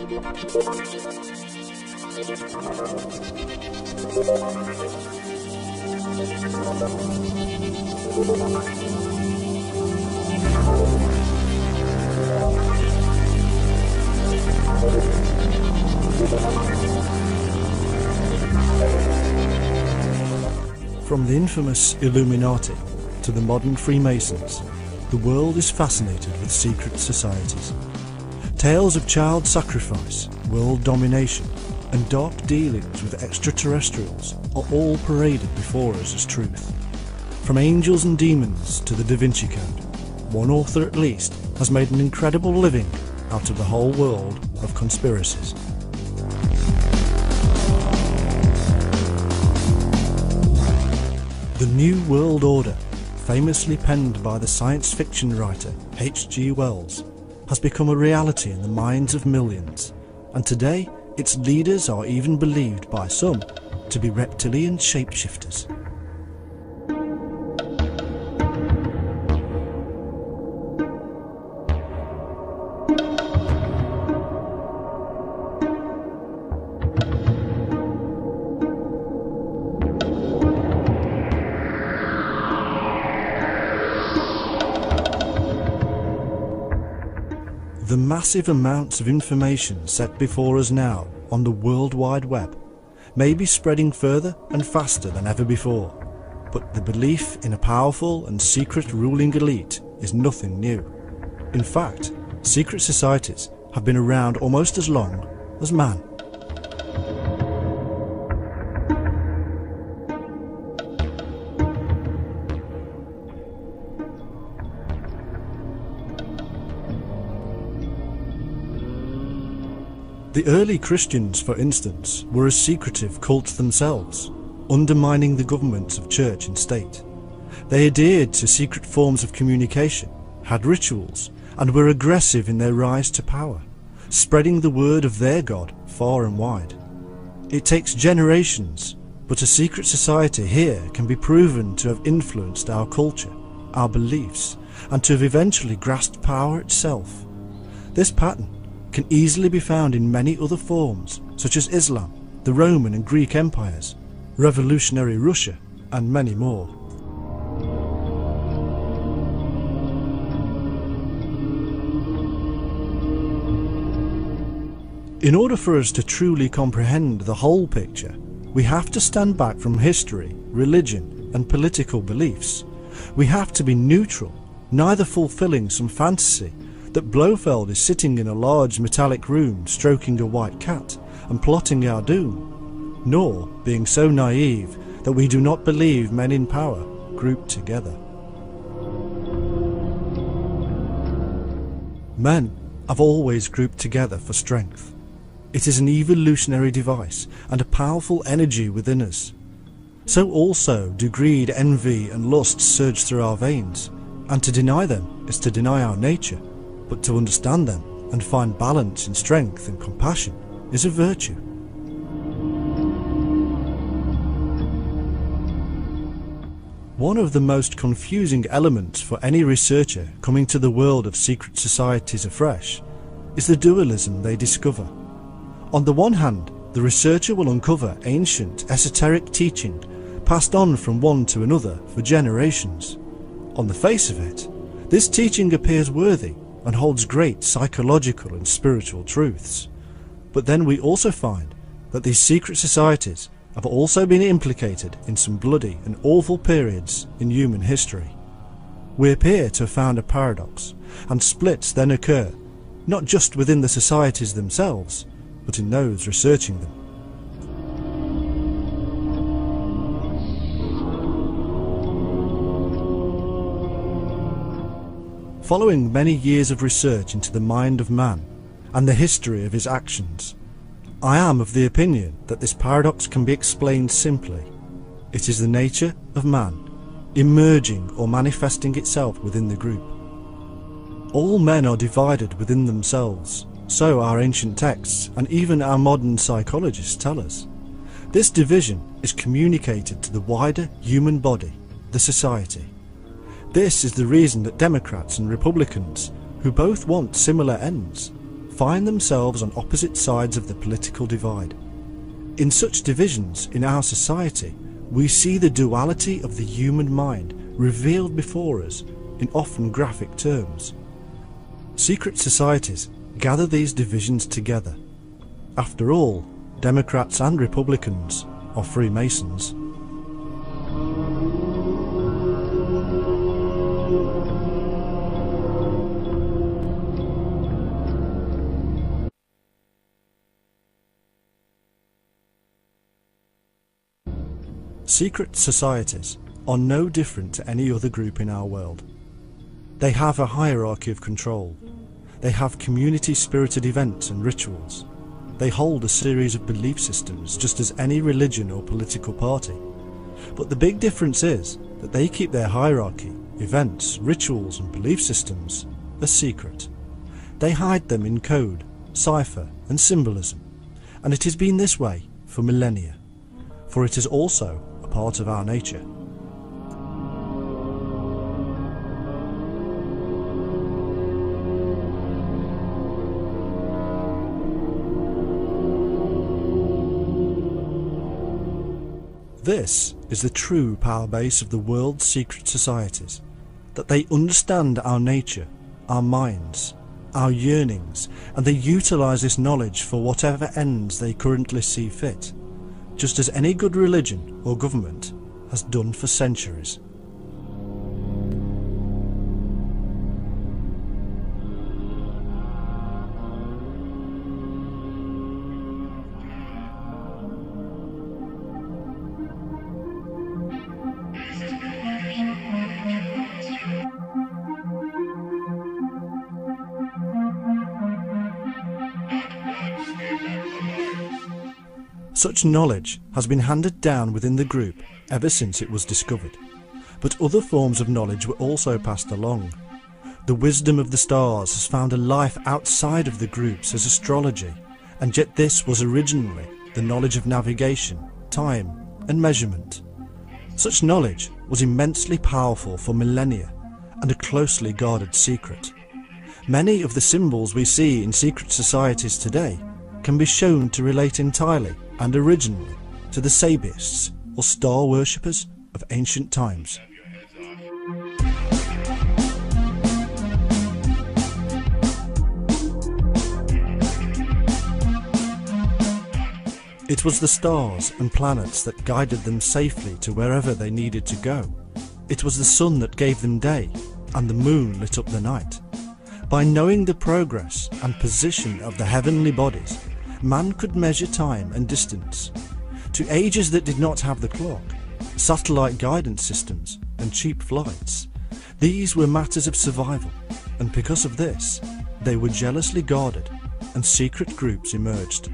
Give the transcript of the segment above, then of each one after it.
From the infamous Illuminati to the modern Freemasons, the world is fascinated with secret societies. Tales of child sacrifice, world domination, and dark dealings with extraterrestrials are all paraded before us as truth. From angels and demons to the Da Vinci Code, one author at least has made an incredible living out of the whole world of conspiracies. The New World Order, famously penned by the science fiction writer H.G. Wells, has become a reality in the minds of millions, and today its leaders are even believed by some to be reptilian shapeshifters. The massive amounts of information set before us now on the World Wide Web may be spreading further and faster than ever before, but the belief in a powerful and secret ruling elite is nothing new. In fact, secret societies have been around almost as long as man. The early Christians, for instance, were a secretive cult themselves, undermining the governments of church and state. They adhered to secret forms of communication, had rituals, and were aggressive in their rise to power, spreading the word of their God far and wide. It takes generations, but a secret society here can be proven to have influenced our culture, our beliefs, and to have eventually grasped power itself. This pattern can easily be found in many other forms, such as Islam, the Roman and Greek empires, revolutionary Russia, and many more. In order for us to truly comprehend the whole picture, we have to stand back from history, religion, and political beliefs. We have to be neutral, neither fulfilling some fantasy that Blofeld is sitting in a large metallic room stroking a white cat and plotting our doom, nor being so naive that we do not believe men in power grouped together. Men have always grouped together for strength. It is an evolutionary device and a powerful energy within us. So also do greed, envy and lust surge through our veins, and to deny them is to deny our nature. But to understand them and find balance in strength and compassion is a virtue. One of the most confusing elements for any researcher coming to the world of secret societies afresh is the dualism they discover. On the one hand, the researcher will uncover ancient esoteric teaching passed on from one to another for generations. On the face of it, this teaching appears worthy and holds great psychological and spiritual truths. But then we also find that these secret societies have also been implicated in some bloody and awful periods in human history. We appear to have found a paradox, and splits then occur, not just within the societies themselves, but in those researching them. Following many years of research into the mind of man and the history of his actions, I am of the opinion that this paradox can be explained simply. It is the nature of man, emerging or manifesting itself within the group. All men are divided within themselves, so our ancient texts and even our modern psychologists tell us. This division is communicated to the wider human body, the society. This is the reason that Democrats and Republicans, who both want similar ends, find themselves on opposite sides of the political divide. In such divisions in our society, we see the duality of the human mind revealed before us in often graphic terms. Secret societies gather these divisions together. After all, Democrats and Republicans are Freemasons. Secret societies are no different to any other group in our world. They have a hierarchy of control. They have community-spirited events and rituals. They hold a series of belief systems just as any religion or political party. But the big difference is that they keep their hierarchy, events, rituals and belief systems a secret. They hide them in code, cipher and symbolism, and it has been this way for millennia, for it is also a part of our nature. This is the true power base of the world's secret societies, that they understand our nature, our minds, our yearnings, and they utilise this knowledge for whatever ends they currently see fit, just as any good religion or government has done for centuries. Such knowledge has been handed down within the group ever since it was discovered, but other forms of knowledge were also passed along. The wisdom of the stars has found a life outside of the groups as astrology, and yet this was originally the knowledge of navigation, time and measurement. Such knowledge was immensely powerful for millennia and a closely guarded secret. Many of the symbols we see in secret societies today can be shown to relate entirely and originally to the Sabiists or star worshippers of ancient times. It was the stars and planets that guided them safely to wherever they needed to go. It was the sun that gave them day, and the moon lit up the night. By knowing the progress and position of the heavenly bodies, man could measure time and distance. To ages that did not have the clock, satellite guidance systems and cheap flights, these were matters of survival, and because of this, they were jealously guarded and secret groups emerged.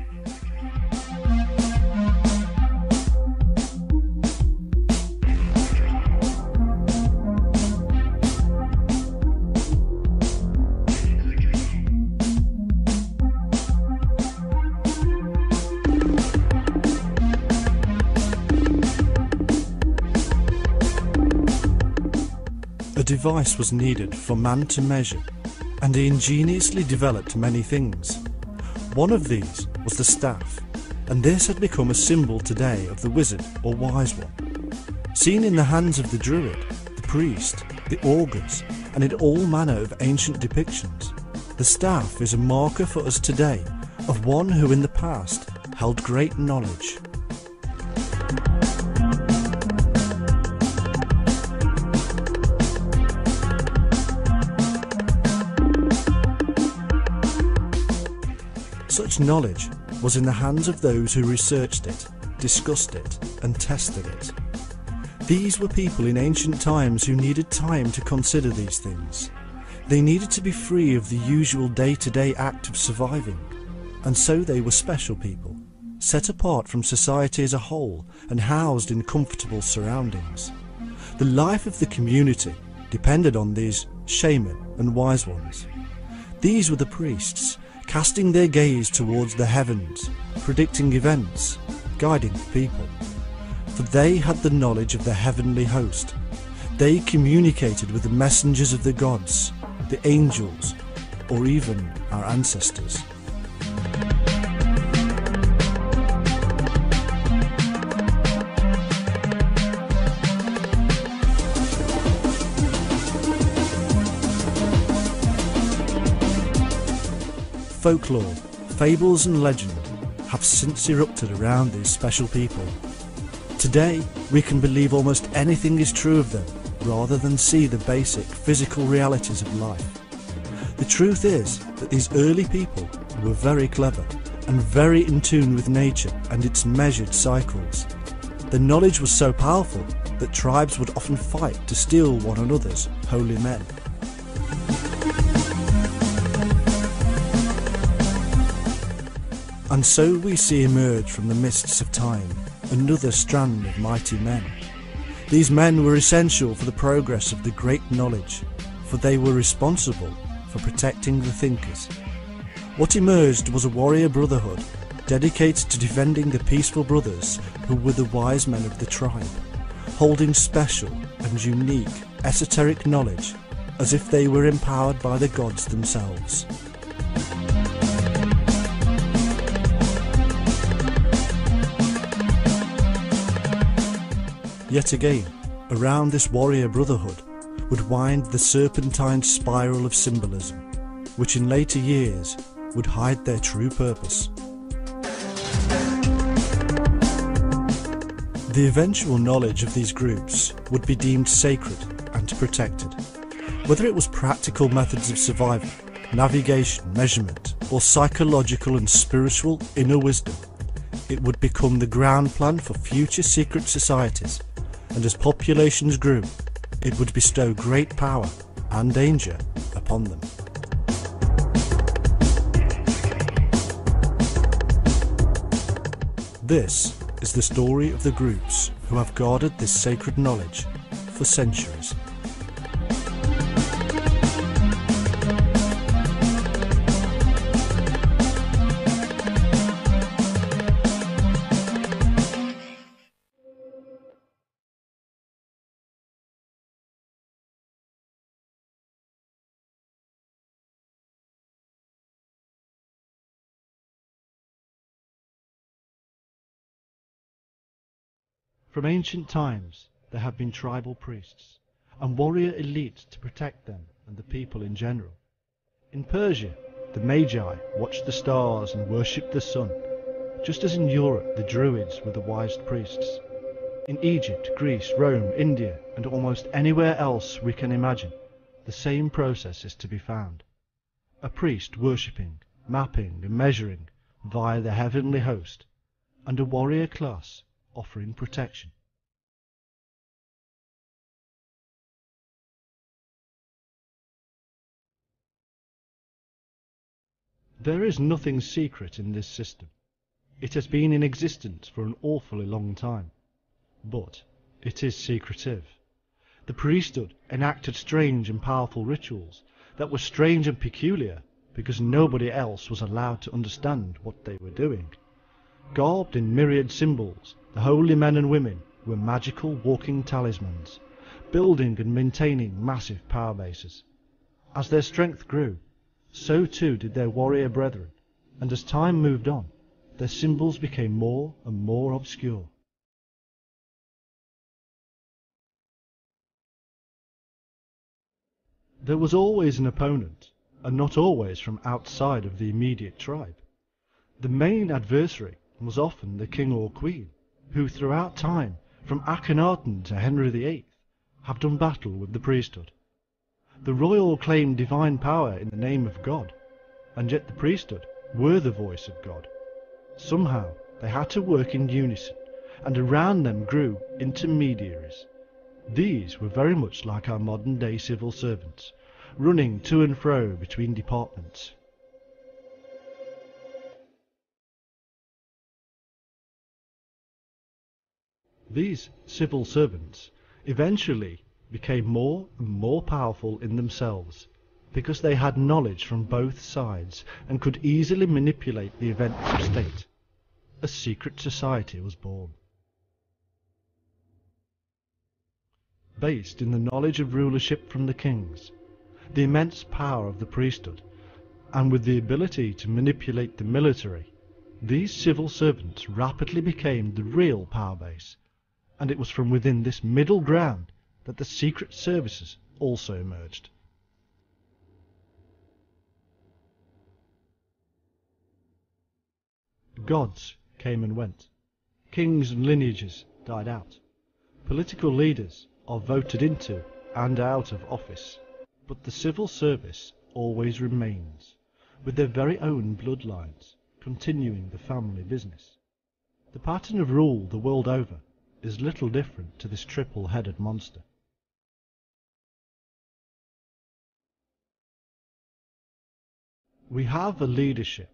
A device was needed for man to measure, and he ingeniously developed many things. One of these was the staff, and this had become a symbol today of the wizard or wise one. Seen in the hands of the druid, the priest, the augurs, and in all manner of ancient depictions, the staff is a marker for us today of one who in the past held great knowledge. Such knowledge was in the hands of those who researched it, discussed it, and tested it. These were people in ancient times who needed time to consider these things. They needed to be free of the usual day-to-day act of surviving, and so they were special people, set apart from society as a whole and housed in comfortable surroundings. The life of the community depended on these shaman and wise ones. These were the priests, casting their gaze towards the heavens, predicting events, guiding the people. For they had the knowledge of the heavenly host. They communicated with the messengers of the gods, the angels, or even our ancestors. Folklore, fables and legend have since erupted around these special people. Today, we can believe almost anything is true of them, rather than see the basic physical realities of life. The truth is that these early people were very clever and very in tune with nature and its measured cycles. Their knowledge was so powerful that tribes would often fight to steal one another's holy men. And so we see emerge from the mists of time another strand of mighty men. These men were essential for the progress of the great knowledge, for they were responsible for protecting the thinkers. What emerged was a warrior brotherhood dedicated to defending the peaceful brothers who were the wise men of the tribe, holding special and unique esoteric knowledge as if they were empowered by the gods themselves. Yet again, around this warrior brotherhood would wind the serpentine spiral of symbolism, which in later years would hide their true purpose. The eventual knowledge of these groups would be deemed sacred and protected. Whether it was practical methods of survival, navigation, measurement, or psychological and spiritual inner wisdom, it would become the ground plan for future secret societies, and as populations grew, it would bestow great power and danger upon them. This is the story of the groups who have guarded this sacred knowledge for centuries. From ancient times, there have been tribal priests and warrior elites to protect them and the people in general. In Persia, the Magi watched the stars and worshipped the sun, just as in Europe the Druids were the wise priests. In Egypt, Greece, Rome, India, and almost anywhere else we can imagine, the same process is to be found. A priest worshipping, mapping and measuring via the heavenly host, and a warrior class offering protection. There is nothing secret in this system. It has been in existence for an awfully long time, but it is secretive. The priesthood enacted strange and powerful rituals that were strange and peculiar because nobody else was allowed to understand what they were doing. Garbed in myriad symbols, the holy men and women were magical walking talismans, building and maintaining massive power bases. As their strength grew, so too did their warrior brethren, and as time moved on, their symbols became more and more obscure. There was always an opponent, and not always from outside of the immediate tribe. The main adversary was often the king or queen, who throughout time, from Akhenaten to Henry VIII, have done battle with the priesthood. The royal claimed divine power in the name of God, and yet the priesthood were the voice of God. Somehow they had to work in unison, and around them grew intermediaries. These were very much like our modern-day civil servants, running to and fro between departments. These civil servants eventually became more and more powerful in themselves, because they had knowledge from both sides and could easily manipulate the events of state. A secret society was born. Based in the knowledge of rulership from the kings, the immense power of the priesthood, and with the ability to manipulate the military, these civil servants rapidly became the real power base, and it was from within this middle ground that the secret services also emerged. Gods came and went. Kings and lineages died out. Political leaders are voted into and out of office. But the civil service always remains, with their very own bloodlines continuing the family business. The pattern of rule the world over is little different to this triple-headed monster. We have a leadership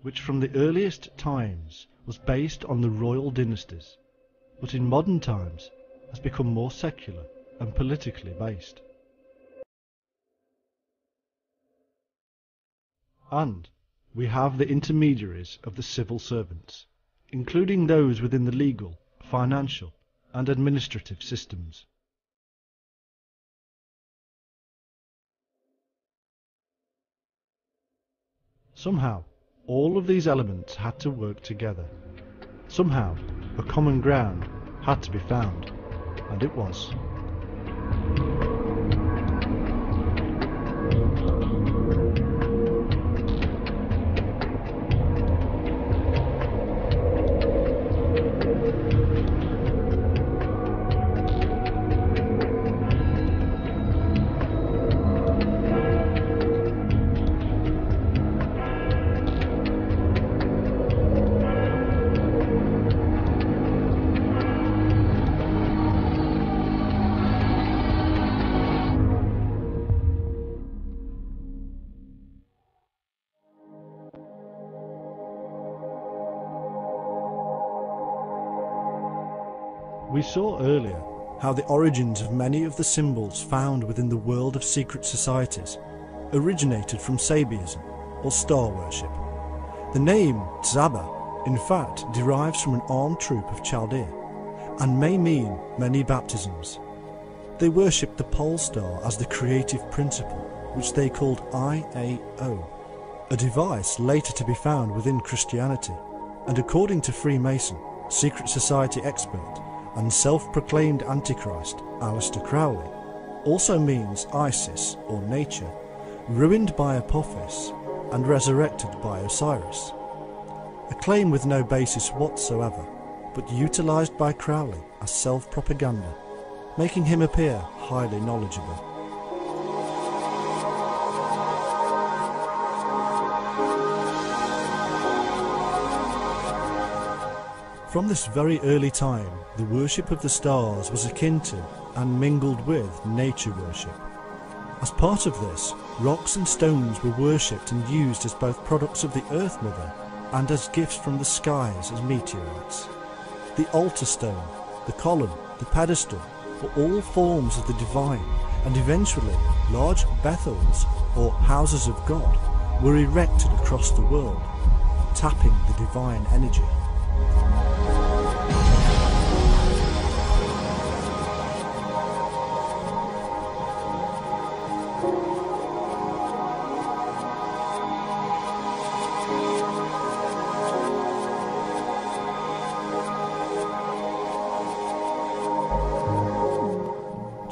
which from the earliest times was based on the royal dynasties, but in modern times has become more secular and politically based. And we have the intermediaries of the civil servants, including those within the legal, financial, and administrative systems. Somehow, all of these elements had to work together. Somehow, a common ground had to be found, and it was. We saw earlier how the origins of many of the symbols found within the world of secret societies originated from Sabianism, or star worship. The name Tzaba, in fact, derives from an armed troop of Chaldea, and may mean many baptisms. They worshipped the pole star as the creative principle, which they called IAO, a device later to be found within Christianity, and according to Freemason, secret society expert, and self-proclaimed Antichrist, Aleister Crowley, also means Isis, or nature, ruined by Apophis and resurrected by Osiris. A claim with no basis whatsoever, but utilised by Crowley as self-propaganda, making him appear highly knowledgeable. From this very early time, the worship of the stars was akin to and mingled with nature worship. As part of this, rocks and stones were worshipped and used as both products of the Earth Mother and as gifts from the skies as meteorites. The altar stone, the column, the pedestal were all forms of the divine, and eventually large Bethels, or houses of God, were erected across the world, tapping the divine energy.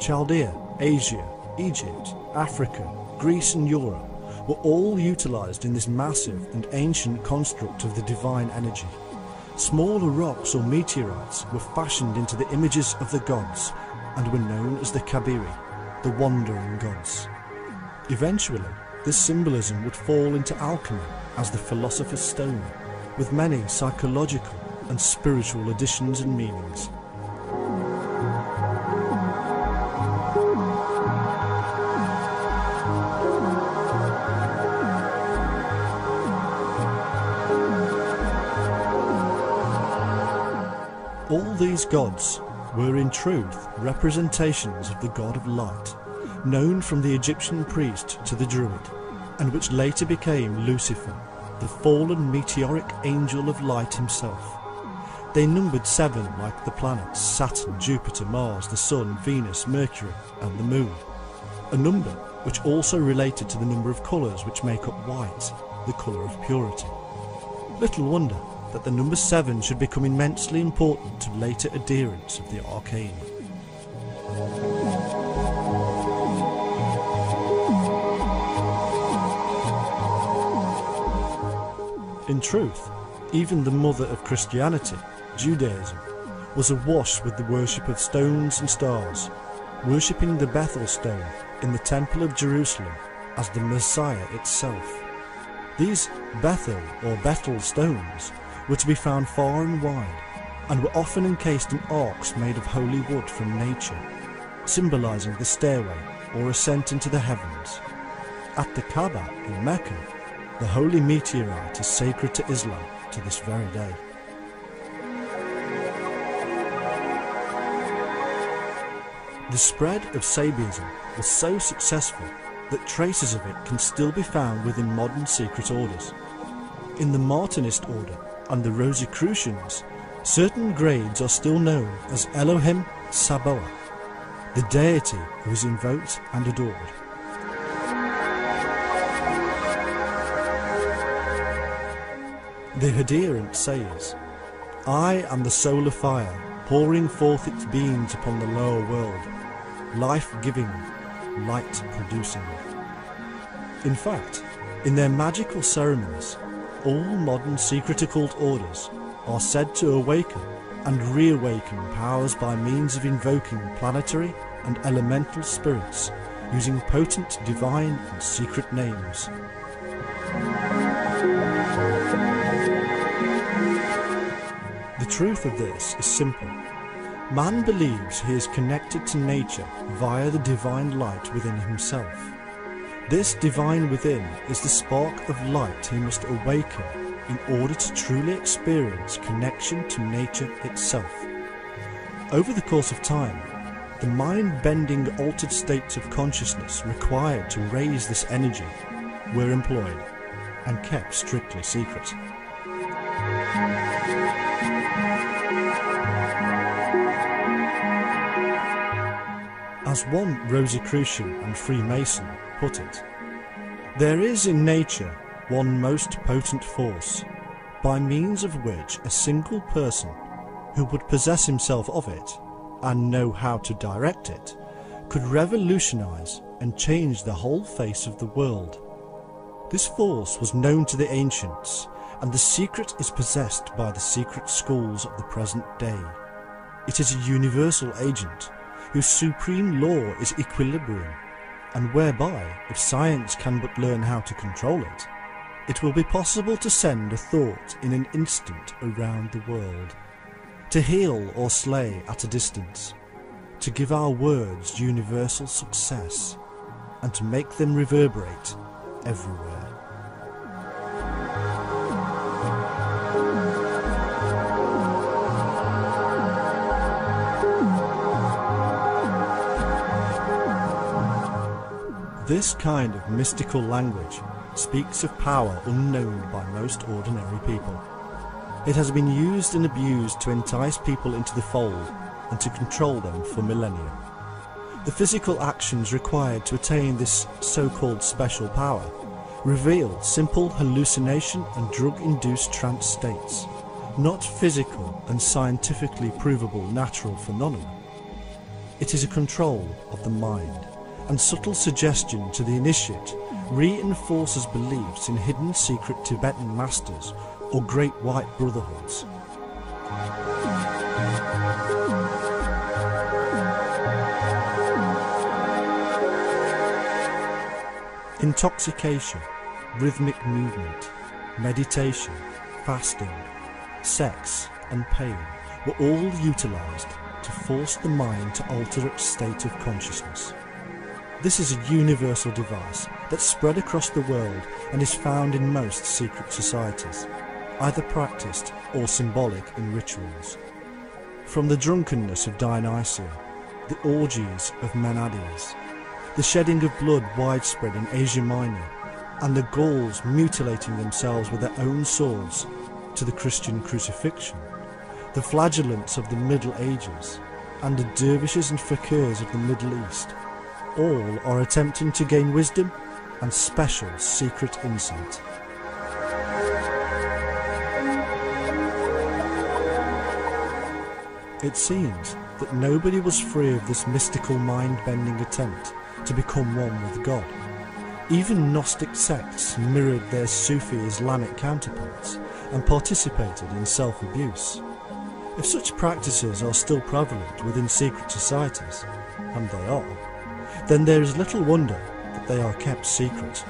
Chaldea, Asia, Egypt, Africa, Greece and Europe were all utilised in this massive and ancient construct of the divine energy. Smaller rocks or meteorites were fashioned into the images of the gods and were known as the Kabiri, the wandering gods. Eventually, this symbolism would fall into alchemy as the philosopher's stone, with many psychological and spiritual additions and meanings. All these gods were in truth representations of the god of light, known from the Egyptian priest to the Druid, and which later became Lucifer, the fallen meteoric angel of light himself. They numbered 7 like the planets Saturn, Jupiter, Mars, the Sun, Venus, Mercury and the Moon, a number which also related to the number of colours which make up white, the colour of purity. Little wonder that the number 7 should become immensely important to later adherents of the arcane. In truth, Even the mother of Christianity, Judaism, was awash with the worship of stones and stars, worshipping the Bethel stone in the Temple of Jerusalem as the Messiah itself. These Bethel or Bethel stones were to be found far and wide, and were often encased in arks made of holy wood from nature, symbolizing the stairway or ascent into the heavens. At the Kaaba in Mecca, the holy meteorite is sacred to Islam to this very day. The spread of Sabiism was so successful that traces of it can still be found within modern secret orders. In the Martinist order and the Rosicrucians, certain grades are still known as Elohim Sabaoth, the deity who is invoked and adored. The adherent says, "I am the soul of fire, pouring forth its beams upon the lower world, life-giving, light-producing." In fact, in their magical ceremonies, all modern secret occult orders are said to awaken and reawaken powers by means of invoking planetary and elemental spirits, using potent divine and secret names. The truth of this is simple. Man believes he is connected to nature via the divine light within himself. This divine within is the spark of light he must awaken in order to truly experience connection to nature itself. Over the course of time, the mind-bending altered states of consciousness required to raise this energy were employed and kept strictly secret. As one Rosicrucian and Freemason put it, "There is in nature one most potent force, by means of which a single person who would possess himself of it, and know how to direct it, could revolutionize and change the whole face of the world. This force was known to the ancients, and the secret is possessed by the secret schools of the present day. It is a universal agent, whose supreme law is equilibrium, and whereby, if science can but learn how to control it, it will be possible to send a thought in an instant around the world, to heal or slay at a distance, to give our words universal success, and to make them reverberate everywhere." This kind of mystical language speaks of power unknown by most ordinary people. It has been used and abused to entice people into the fold and to control them for millennia. The physical actions required to attain this so-called special power reveal simple hallucination and drug-induced trance states, not physical and scientifically provable natural phenomena. It is a control of the mind, and subtle suggestion to the initiate reinforces beliefs in hidden secret Tibetan masters or great white brotherhoods. Intoxication, rhythmic movement, meditation, fasting, sex and pain were all utilized to force the mind to alter its state of consciousness. This is a universal device that spread across the world and is found in most secret societies, either practiced or symbolic in rituals. From the drunkenness of Dionysia, the orgies of Menades, the shedding of blood widespread in Asia Minor, and the Gauls mutilating themselves with their own swords, to the Christian crucifixion, the flagellants of the Middle Ages, and the dervishes and fakirs of the Middle East, all are attempting to gain wisdom and special secret insight. It seems that nobody was free of this mystical mind-bending attempt to become one with God. Even Gnostic sects mirrored their Sufi Islamic counterparts and participated in self-abuse. If such practices are still prevalent within secret societies, and they are, then there is little wonder that they are kept secret.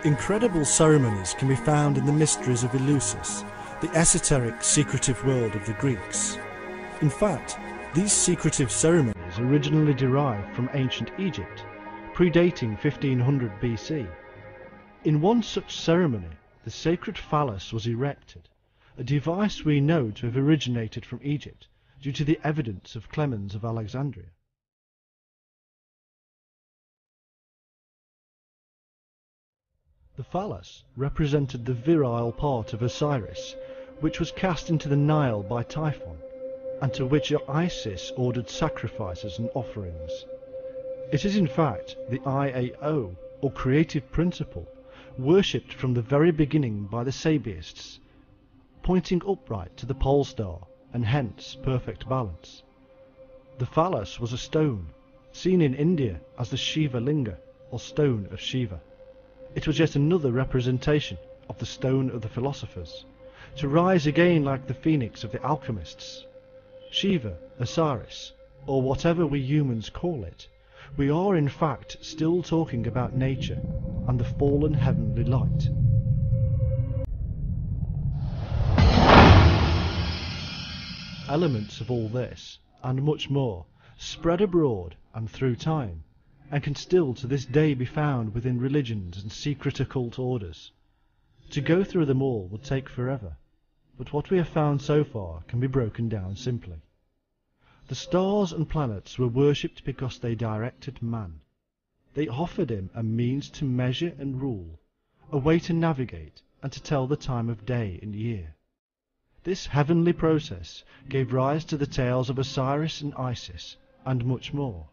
Incredible ceremonies can be found in the mysteries of Eleusis, the esoteric, secretive world of the Greeks. In fact, these secretive ceremonies originally derived from ancient Egypt, predating 1500 BC. In one such ceremony, the sacred phallus was erected, a device we know to have originated from Egypt due to the evidence of Clemens of Alexandria. The phallus represented the virile part of Osiris, which was cast into the Nile by Typhon, and to which Isis ordered sacrifices and offerings. It is in fact the IAO, or creative principle, worshipped from the very beginning by the Sabaists, pointing upright to the pole star, and hence perfect balance. The phallus was a stone, seen in India as the Shiva Linga, or stone of Shiva. It was yet another representation of the stone of the philosophers, to rise again like the phoenix of the alchemists. Shiva, Osiris, or whatever we humans call it, we are in fact still talking about nature and the fallen heavenly light. Elements of all this, and much more, spread abroad and through time, and can still to this day be found within religions and secret occult orders. To go through them all would take forever, but what we have found so far can be broken down simply. The stars and planets were worshipped because they directed man. They offered him a means to measure and rule, a way to navigate and to tell the time of day and year. This heavenly process gave rise to the tales of Osiris and Isis, and much more.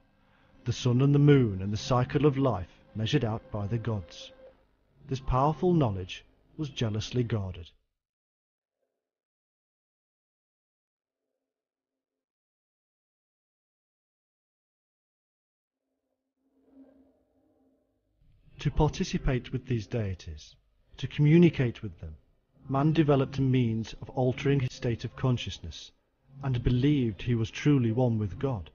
The sun and the moon and the cycle of life measured out by the gods. This powerful knowledge was jealously guarded. To participate with these deities, to communicate with them, man developed a means of altering his state of consciousness, and believed he was truly one with God.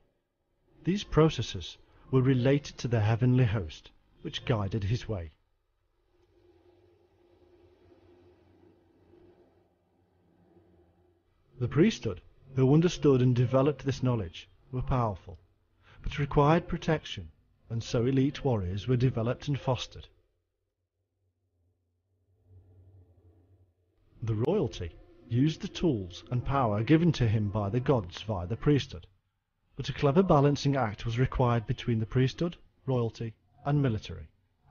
These processes were related to the heavenly host, which guided his way. The priesthood, who understood and developed this knowledge, were powerful, but required protection, and so elite warriors were developed and fostered. The royalty used the tools and power given to him by the gods via the priesthood, but a clever balancing act was required between the priesthood, royalty, and military,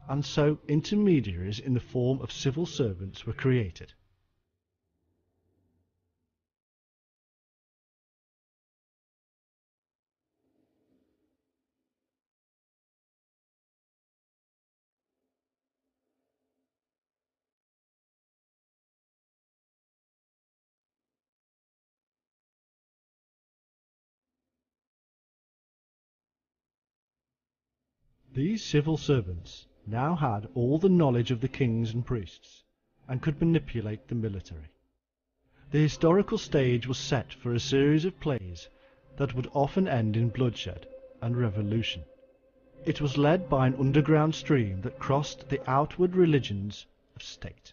and so intermediaries in the form of civil servants were created. These civil servants now had all the knowledge of the kings and priests, and could manipulate the military. The historical stage was set for a series of plays that would often end in bloodshed and revolution. It was led by an underground stream that crossed the outward religions of state.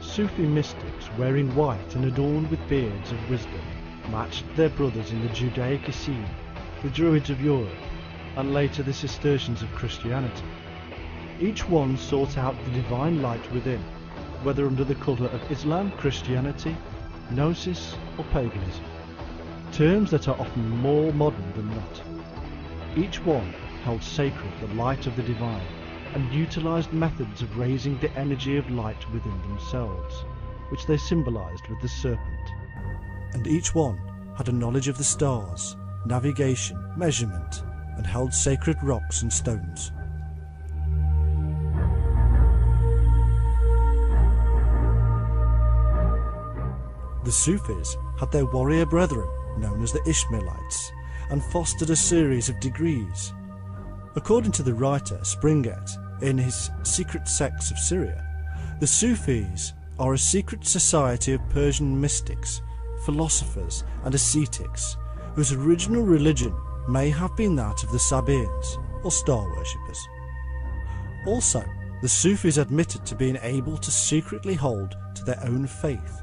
Sufi mystics wearing white and adorned with beards of wisdom matched their brothers in the Judaic Essene, the Druids of Europe, and later the Cistercians of Christianity. Each one sought out the divine light within, whether under the colour of Islam, Christianity, gnosis or paganism, terms that are often more modern than not. Each one held sacred the light of the divine and utilised methods of raising the energy of light within themselves, which they symbolised with the serpent. And each one had a knowledge of the stars, navigation, measurement, and held sacred rocks and stones. The Sufis had their warrior brethren, known as the Ishmaelites, and fostered a series of degrees. According to the writer Springet, in his Secret Sects of Syria, the Sufis are a secret society of Persian mystics, philosophers and ascetics, whose original religion may have been that of the Sabaeans, or star worshippers. Also, the Sufis admitted to being able to secretly hold to their own faith,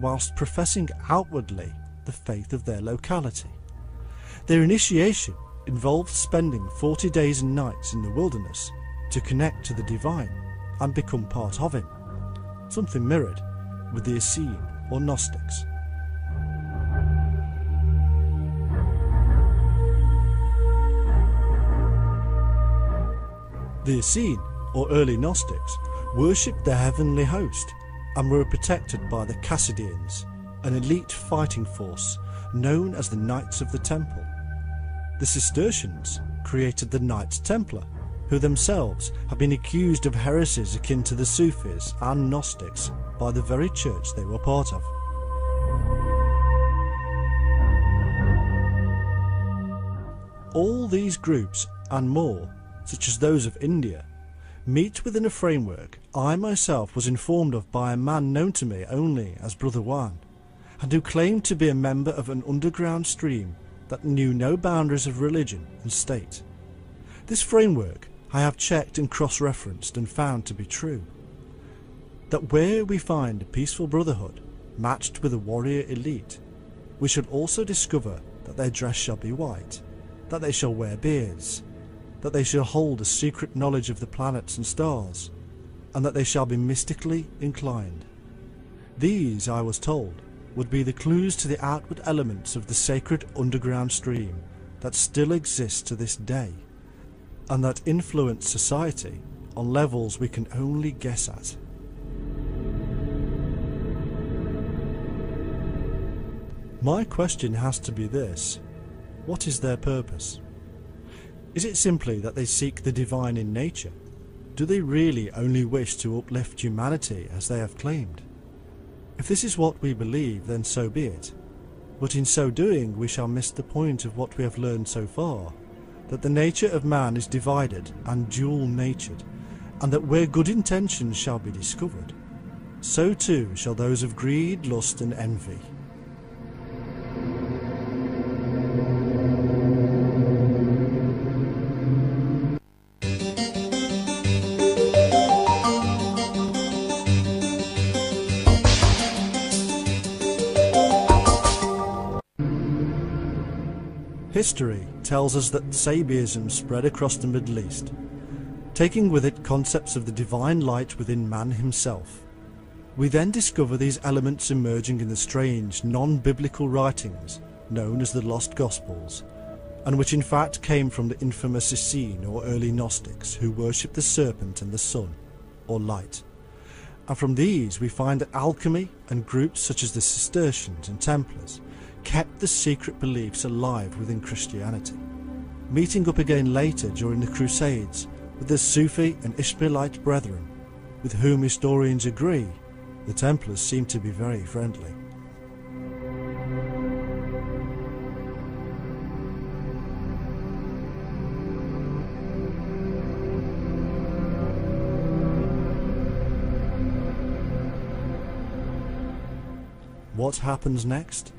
whilst professing outwardly the faith of their locality. Their initiation involved spending 40 days and nights in the wilderness to connect to the divine and become part of him, something mirrored with the Essene or Gnostics. The Essene, or early Gnostics, worshipped the heavenly host and were protected by the Chassidians, an elite fighting force known as the Knights of the Temple. The Cistercians created the Knights Templar, who themselves have been accused of heresies akin to the Sufis and Gnostics by the very church they were part of. All these groups and more, such as those of India, meet within a framework I myself was informed of by a man known to me only as Brother Juan, and who claimed to be a member of an underground stream that knew no boundaries of religion and state. This framework I have checked and cross-referenced and found to be true. That where we find a peaceful brotherhood matched with a warrior elite, we should also discover that their dress shall be white, that they shall wear beards, that they shall hold a secret knowledge of the planets and stars, and that they shall be mystically inclined. These, I was told, would be the clues to the outward elements of the sacred underground stream that still exists to this day, and that influence society on levels we can only guess at. My question has to be this: what is their purpose? Is it simply that they seek the divine in nature? Do they really only wish to uplift humanity as they have claimed? If this is what we believe, then so be it. But in so doing we shall miss the point of what we have learned so far, that the nature of man is divided and dual-natured, and that where good intentions shall be discovered, so too shall those of greed, lust and envy. History tells us that Sabiism spread across the Middle East, taking with it concepts of the divine light within man himself. We then discover these elements emerging in the strange, non-biblical writings known as the Lost Gospels, and which in fact came from the infamous Essene or early Gnostics, who worshipped the serpent and the sun, or light. And from these we find that alchemy and groups such as the Cistercians and Templars kept the secret beliefs alive within Christianity, meeting up again later during the Crusades with the Sufi and Ishmaelite brethren, with whom historians agree the Templars seem to be very friendly. What happens next?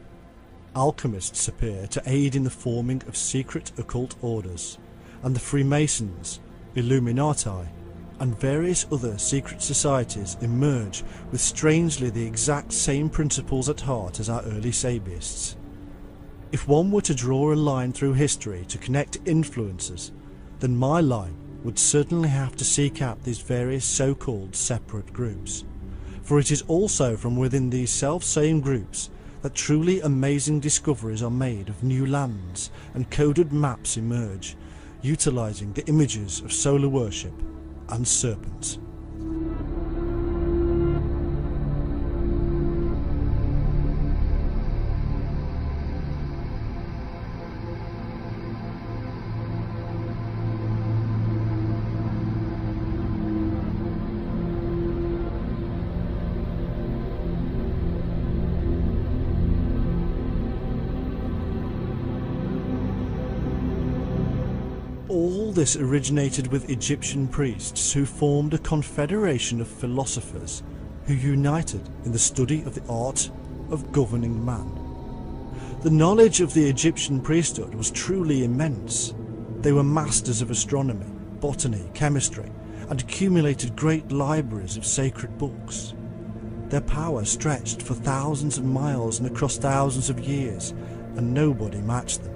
Alchemists appear to aid in the forming of secret occult orders, and the Freemasons, Illuminati, and various other secret societies emerge with strangely the exact same principles at heart as our early Sabiists. If one were to draw a line through history to connect influences, then my line would certainly have to seek out these various so-called separate groups. for it is also from within these self-same groups that truly amazing discoveries are made of new lands and coded maps emerge, utilising the images of solar worship and serpents. All this originated with Egyptian priests who formed a confederation of philosophers who united in the study of the art of governing man. The knowledge of the Egyptian priesthood was truly immense. They were masters of astronomy, botany, chemistry, and accumulated great libraries of sacred books. Their power stretched for thousands of miles and across thousands of years, and nobody matched them,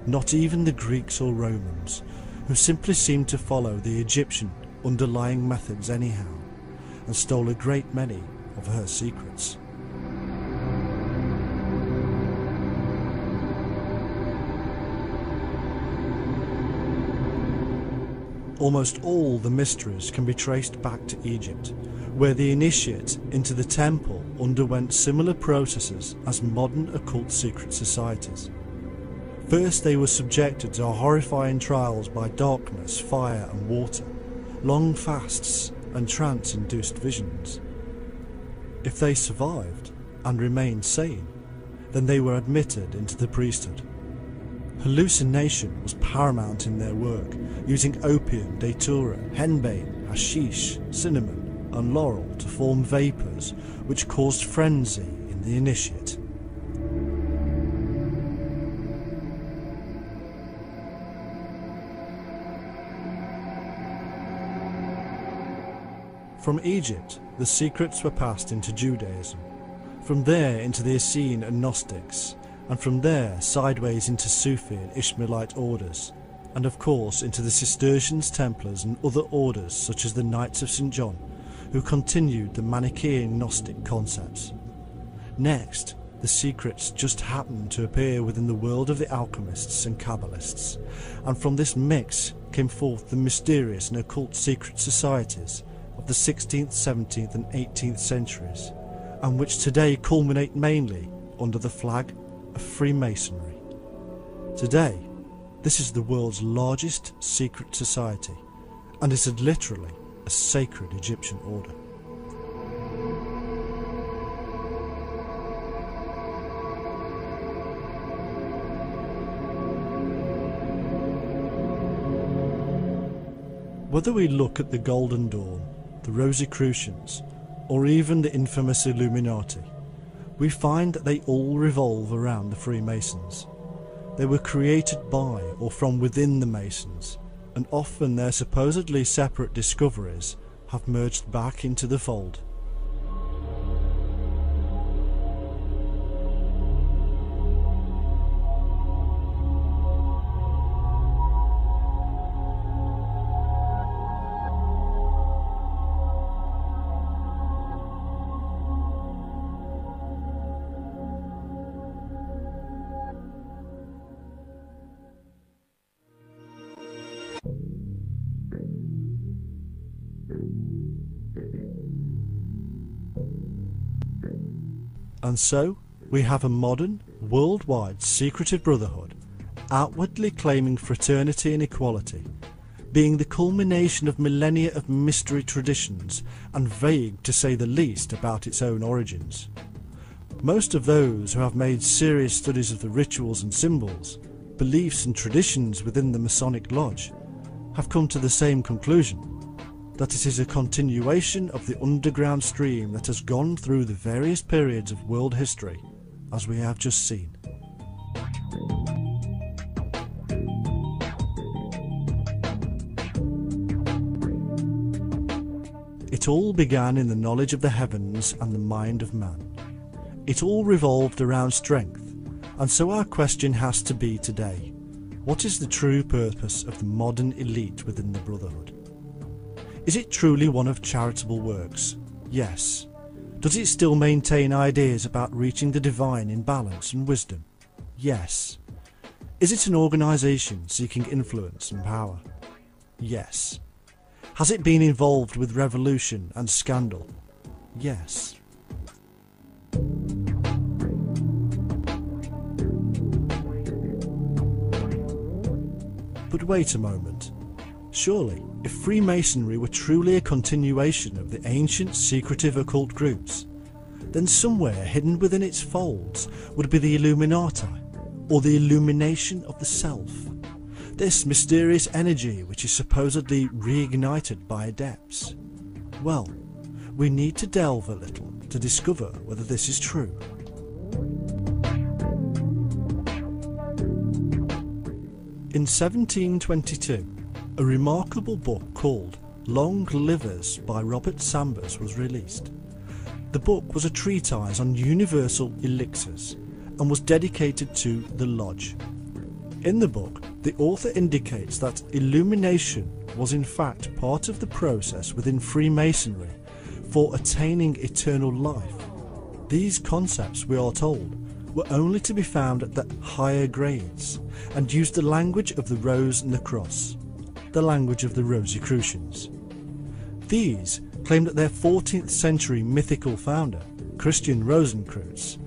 not even the Greeks or Romans, who simply seemed to follow the Egyptian underlying methods anyhow, and stole a great many of her secrets. Almost all the mysteries can be traced back to Egypt, where the initiate into the temple underwent similar processes as modern occult secret societies. First they were subjected to horrifying trials by darkness, fire and water, long fasts and trance-induced visions. If they survived and remained sane, then they were admitted into the priesthood. Hallucination was paramount in their work, using opium, datura, henbane, hashish, cinnamon and laurel to form vapours which caused frenzy in the initiate. From Egypt, the secrets were passed into Judaism, from there into the Essene and Gnostics, and from there sideways into Sufi and Ishmaelite orders, and of course into the Cistercians, Templars and other orders such as the Knights of St. John, who continued the Manichaean Gnostic concepts. Next, the secrets just happened to appear within the world of the alchemists and Kabbalists, and from this mix came forth the mysterious and occult secret societies of the 16th, 17th and 18th centuries, and which today culminate mainly under the flag of Freemasonry. Today, this is the world's largest secret society, and is literally a sacred Egyptian order. Whether we look at the Golden Dawn, the Rosicrucians, or even the infamous Illuminati, we find that they all revolve around the Freemasons. They were created by or from within the Masons, and often their supposedly separate discoveries have merged back into the fold. And so, we have a modern, worldwide secretive brotherhood, outwardly claiming fraternity and equality, being the culmination of millennia of mystery traditions and vague to say the least about its own origins. Most of those who have made serious studies of the rituals and symbols, beliefs and traditions within the Masonic Lodge have come to the same conclusion, that it is a continuation of the underground stream that has gone through the various periods of world history, as we have just seen. It all began in the knowledge of the heavens and the mind of man. It all revolved around strength, and so our question has to be today: what is the true purpose of the modern elite within the Brotherhood? Is it truly one of charitable works? Yes. Does it still maintain ideas about reaching the divine in balance and wisdom? Yes. Is it an organisation seeking influence and power? Yes. Has it been involved with revolution and scandal? Yes. But wait a moment. Surely, if Freemasonry were truly a continuation of the ancient secretive occult groups, then somewhere hidden within its folds would be the Illuminati, or the illumination of the self. This mysterious energy which is supposedly reignited by adepts. Well, we need to delve a little to discover whether this is true. In 1722, a remarkable book called Long Livers by Robert Sambers was released. The book was a treatise on universal elixirs and was dedicated to the Lodge. In the book, the author indicates that illumination was in fact part of the process within Freemasonry for attaining eternal life. These concepts, we are told, were only to be found at the higher grades and used the language of the Rose and the Cross, the language of the Rosicrucians. These claimed that their 14th century mythical founder, Christian Rosenkreutz,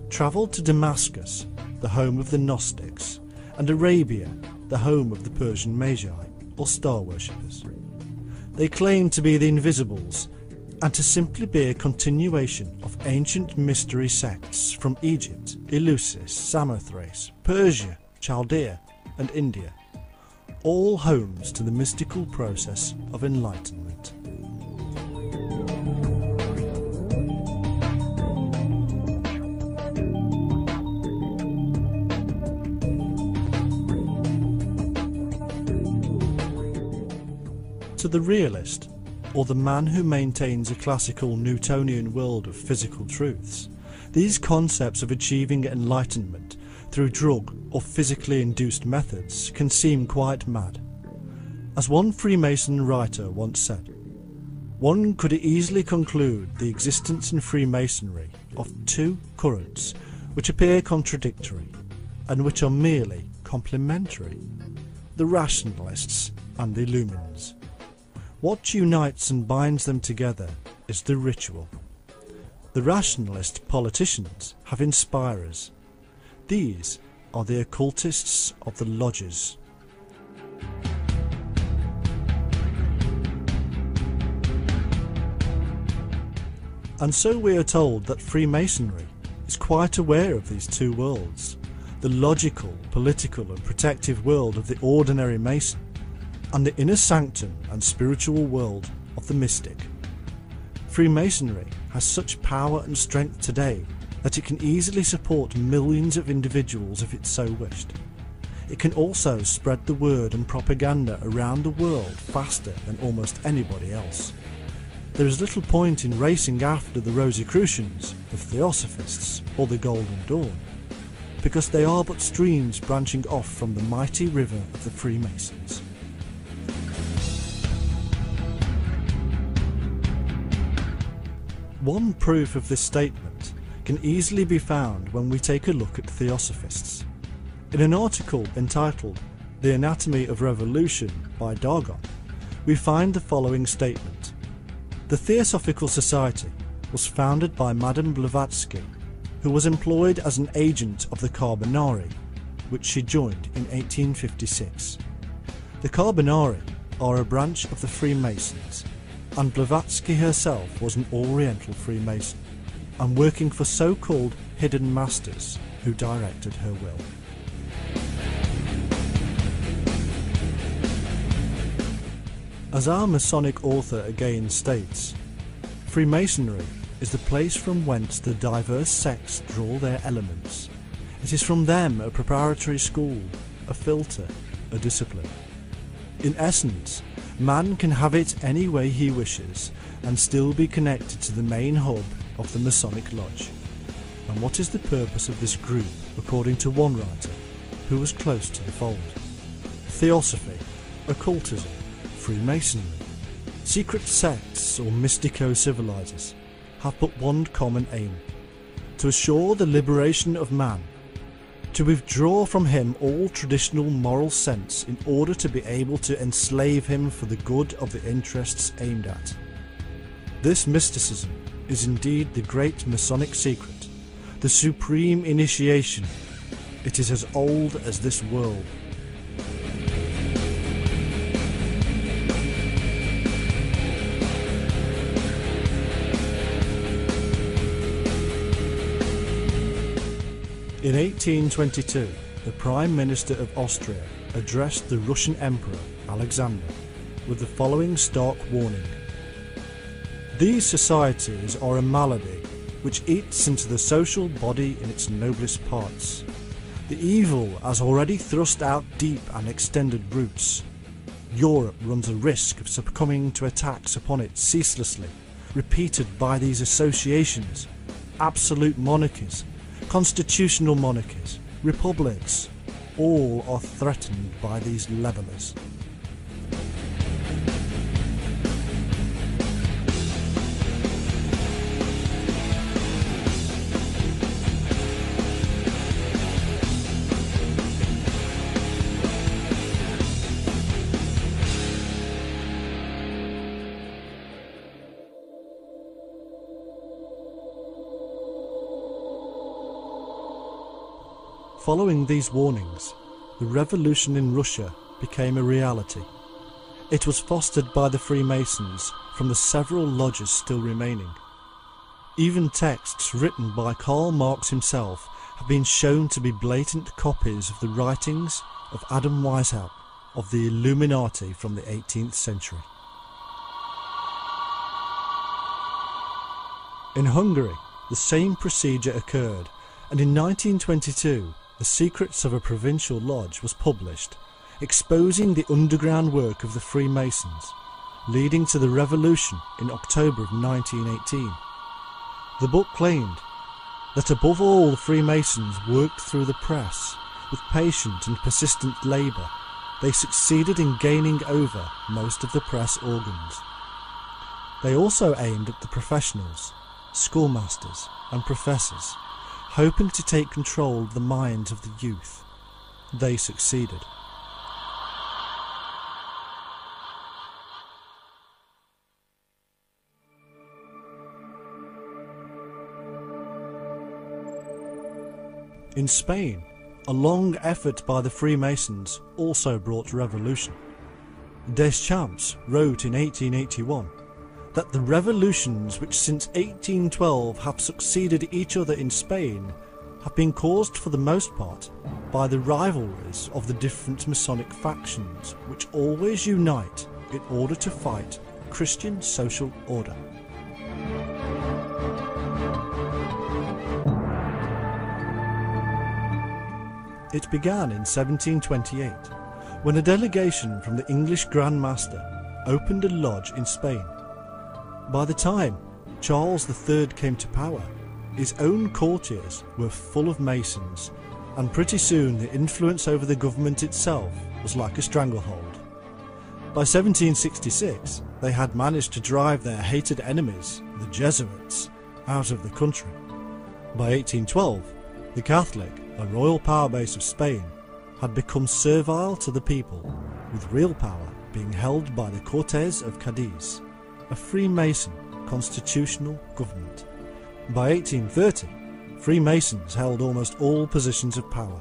travelled to Damascus, the home of the Gnostics, and Arabia, the home of the Persian Magi, or star worshippers. They claimed to be the Invisibles, and to simply be a continuation of ancient mystery sects from Egypt, Eleusis, Samothrace, Persia, Chaldea, and India, all homes to the mystical process of enlightenment. To the realist, or the man who maintains a classical Newtonian world of physical truths, these concepts of achieving enlightenment through drug or physically induced methods can seem quite mad. As one Freemason writer once said, one could easily conclude the existence in Freemasonry of two currents which appear contradictory and which are merely complementary: the rationalists and the Lumens. What unites and binds them together is the ritual. The rationalist politicians have inspirers. These are the occultists of the lodges. And so we are told that Freemasonry is quite aware of these two worlds, the logical, political and protective world of the ordinary Mason, and the inner sanctum and spiritual world of the mystic. Freemasonry has such power and strength today that it can easily support millions of individuals if it so wished. It can also spread the word and propaganda around the world faster than almost anybody else. There is little point in racing after the Rosicrucians, the Theosophists, or the Golden Dawn, because they are but streams branching off from the mighty river of the Freemasons. One proof of this statement can easily be found when we take a look at Theosophists. In an article entitled The Anatomy of Revolution by Dargon, we find the following statement. The Theosophical Society was founded by Madame Blavatsky, who was employed as an agent of the Carbonari, which she joined in 1856. The Carbonari are a branch of the Freemasons, and Blavatsky herself was an Oriental Freemason, and working for so-called hidden masters who directed her will. As our Masonic author again states, Freemasonry is the place from whence the diverse sects draw their elements. It is from them a preparatory school, a filter, a discipline. In essence, man can have it any way he wishes and still be connected to the main hub of the Masonic Lodge. And what is the purpose of this group, according to one writer, who was close to the fold? Theosophy, occultism, Freemasonry, secret sects or mystico-civilizers. have but one common aim: to assure the liberation of man, to withdraw from him all traditional moral sense in order to be able to enslave him for the good of the interests aimed at. This mysticism is indeed the great Masonic secret, the supreme initiation. It is as old as this world. In 1822, the Prime Minister of Austria addressed the Russian Emperor Alexander with the following stark warning: "These societies are a malady which eats into the social body in its noblest parts. The evil has already thrust out deep and extended roots. Europe runs a risk of succumbing to attacks upon it ceaselessly, repeated by these associations. Absolute monarchies, constitutional monarchies, republics, all are threatened by these levellers." Following these warnings, the revolution in Russia became a reality. It was fostered by the Freemasons from the several lodges still remaining. Even texts written by Karl Marx himself have been shown to be blatant copies of the writings of Adam Weishaupt of the Illuminati from the 18th century. In Hungary, the same procedure occurred, and in 1922 The Secrets of a Provincial Lodge was published, exposing the underground work of the Freemasons, leading to the revolution in October of 1918. The book claimed that above all the Freemasons worked through the press. With patient and persistent labour, they succeeded in gaining over most of the press organs. They also aimed at the professionals, schoolmasters and professors, hoping to take control of the minds of the youth. They succeeded. In Spain, a long effort by the Freemasons also brought revolution. Deschamps wrote in 1881 that the revolutions which since 1812 have succeeded each other in Spain have been caused for the most part by the rivalries of the different Masonic factions, which always unite in order to fight Christian social order. It began in 1728, when a delegation from the English Grand Master opened a lodge in Spain. By the time Charles III came to power, his own courtiers were full of Masons, and pretty soon the influence over the government itself was like a stranglehold. By 1766, they had managed to drive their hated enemies, the Jesuits, out of the country. By 1812, the Catholic, a royal power base of Spain, had become servile to the people, with real power being held by the Cortes of Cadiz, a Freemason constitutional government. By 1830, Freemasons held almost all positions of power,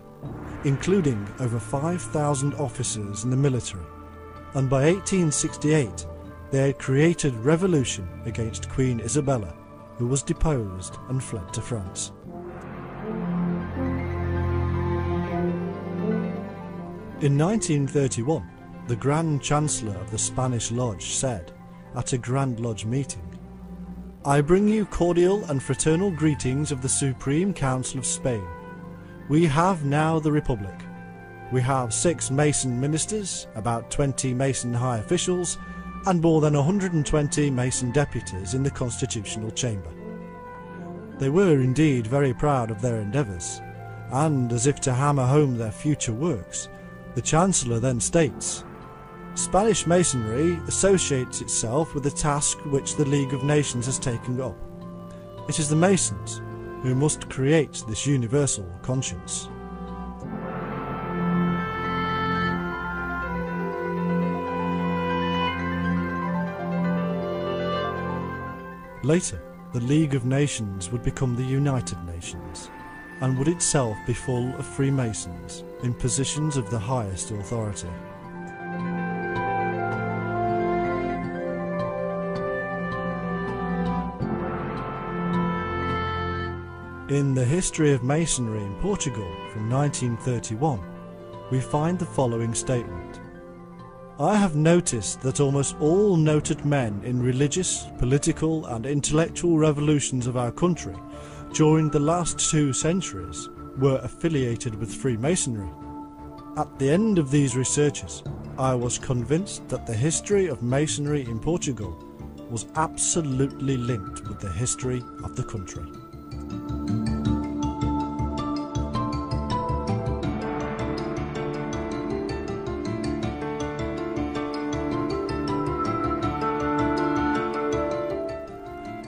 including over 5,000 officers in the military, and by 1868 they had created revolution against Queen Isabella, who was deposed and fled to France. In 1931, the Grand Chancellor of the Spanish Lodge said, at a Grand Lodge meeting, "I bring you cordial and fraternal greetings of the Supreme Council of Spain. We have now the Republic. We have 6 Mason ministers, about 20 Mason high officials, and more than 120 Mason deputies in the Constitutional Chamber." They were indeed very proud of their endeavours, and as if to hammer home their future works, the Chancellor then states, "Spanish Masonry associates itself with the task which the League of Nations has taken up. It is the Masons who must create this universal conscience. Later, the League of Nations would become the United Nations, and would itself be full of Freemasons in positions of the highest authority. In the History of Masonry in Portugal from 1931, we find the following statement. I have noticed that almost all noted men in religious, political and intellectual revolutions of our country during the last 2 centuries were affiliated with Freemasonry. At the end of these researches, I was convinced that the history of Masonry in Portugal was absolutely linked with the history of the country.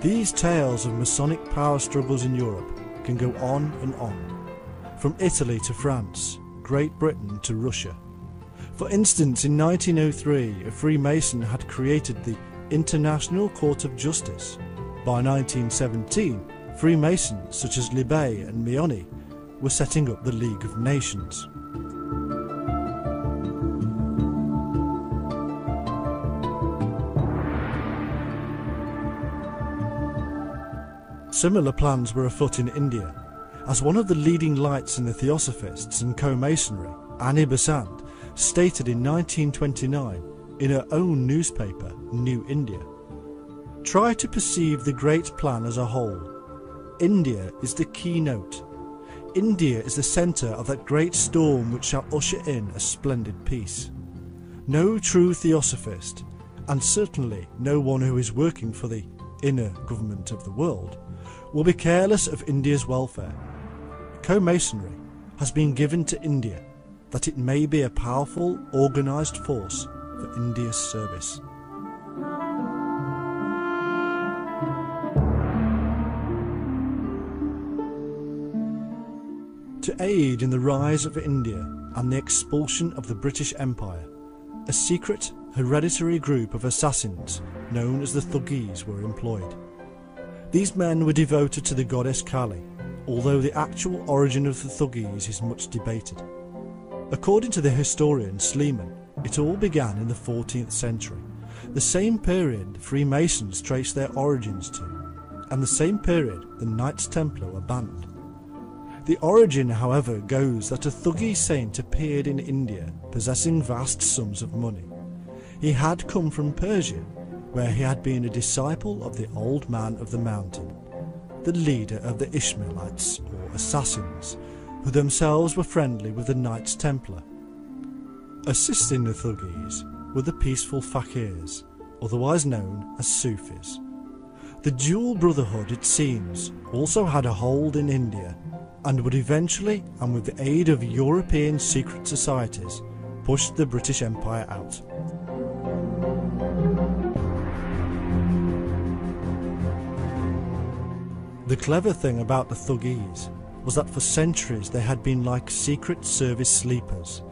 These tales of Masonic power struggles in Europe can go on and on, from Italy to France, Great Britain to Russia. For instance, in 1903, a Freemason had created the International Court of Justice. By 1917, Freemasons such as Libet and Mioni were setting up the League of Nations. Similar plans were afoot in India, as one of the leading lights in the Theosophists and co-Masonry, Annie Besant, stated in 1929 in her own newspaper, New India. Try to perceive the great plan as a whole. India is the keynote. India is the centre of that great storm which shall usher in a splendid peace. No true Theosophist, and certainly no one who is working for the inner government of the world, will be careless of India's welfare. Co-Masonry has been given to India that it may be a powerful, organised force for India's service. To aid in the rise of India and the expulsion of the British Empire, a secret, hereditary group of assassins known as the Thuggees were employed. These men were devoted to the goddess Kali, although the actual origin of the Thuggees is much debated. According to the historian Sleeman, it all began in the 14th century, the same period the Freemasons trace their origins to, and the same period the Knights Templar were banned. The origin, however, goes that a Thuggee saint appeared in India possessing vast sums of money. He had come from Persia, where he had been a disciple of the Old Man of the Mountain, the leader of the Ishmaelites or assassins, who themselves were friendly with the Knights Templar. Assisting the Thuggees were the peaceful fakirs, otherwise known as Sufis. The dual brotherhood, it seems, also had a hold in India, and would eventually, and with the aid of European secret societies, push the British Empire out. The clever thing about the Thuggees was that for centuries they had been like secret service sleepers,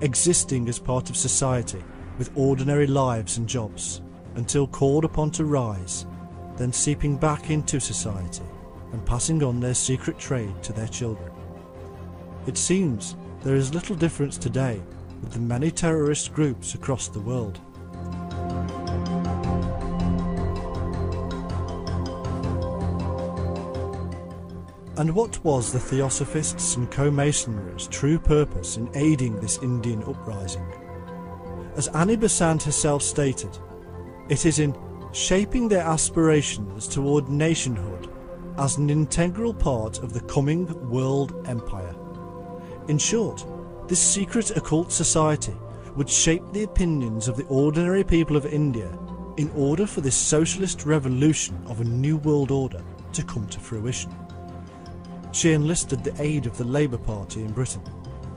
existing as part of society with ordinary lives and jobs, until called upon to rise, then seeping back into society and passing on their secret trade to their children. It seems there is little difference today with the many terrorist groups across the world. And what was the Theosophists and co-Masonry's true purpose in aiding this Indian uprising? As Annie Besant herself stated, it is in shaping their aspirations toward nationhood as an integral part of the coming world empire. In short, this secret occult society would shape the opinions of the ordinary people of India in order for this socialist revolution of a new world order to come to fruition. She enlisted the aid of the Labour Party in Britain,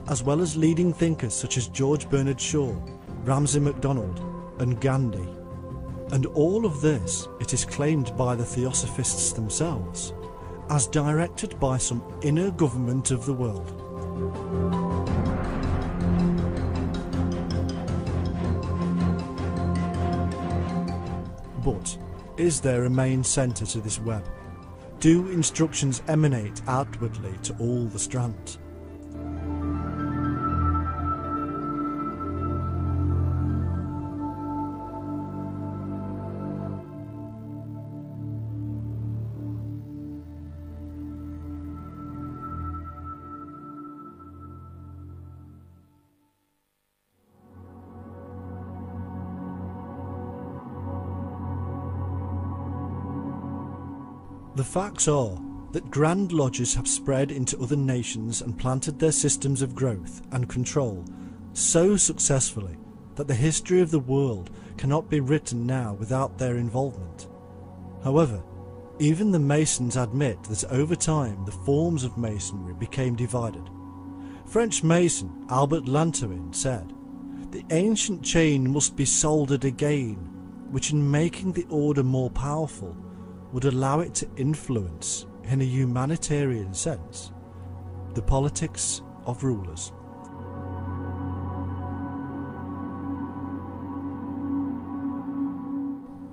as well as leading thinkers such as George Bernard Shaw, Ramsay MacDonald and Gandhi. And all of this, it is claimed by the Theosophists themselves, as directed by some inner government of the world. But is there a main centre to this web? Do instructions emanate outwardly to all the strands? The facts are that Grand Lodges have spread into other nations and planted their systems of growth and control so successfully that the history of the world cannot be written now without their involvement. However, even the Masons admit that over time the forms of Masonry became divided. French Mason Albert Lantoin said, "The ancient chain must be soldered again, which in making the order more powerful would allow it to influence, in a humanitarian sense, the politics of rulers."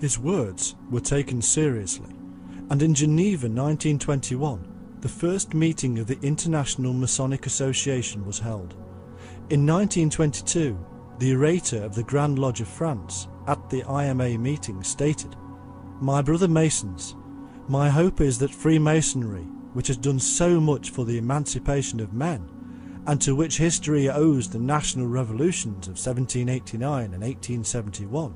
His words were taken seriously, and in Geneva 1921, the first meeting of the International Masonic Association was held. In 1922, the orator of the Grand Lodge of France at the IMA meeting stated, "My brother Masons, my hope is that Freemasonry, which has done so much for the emancipation of men, and to which history owes the national revolutions of 1789 and 1871,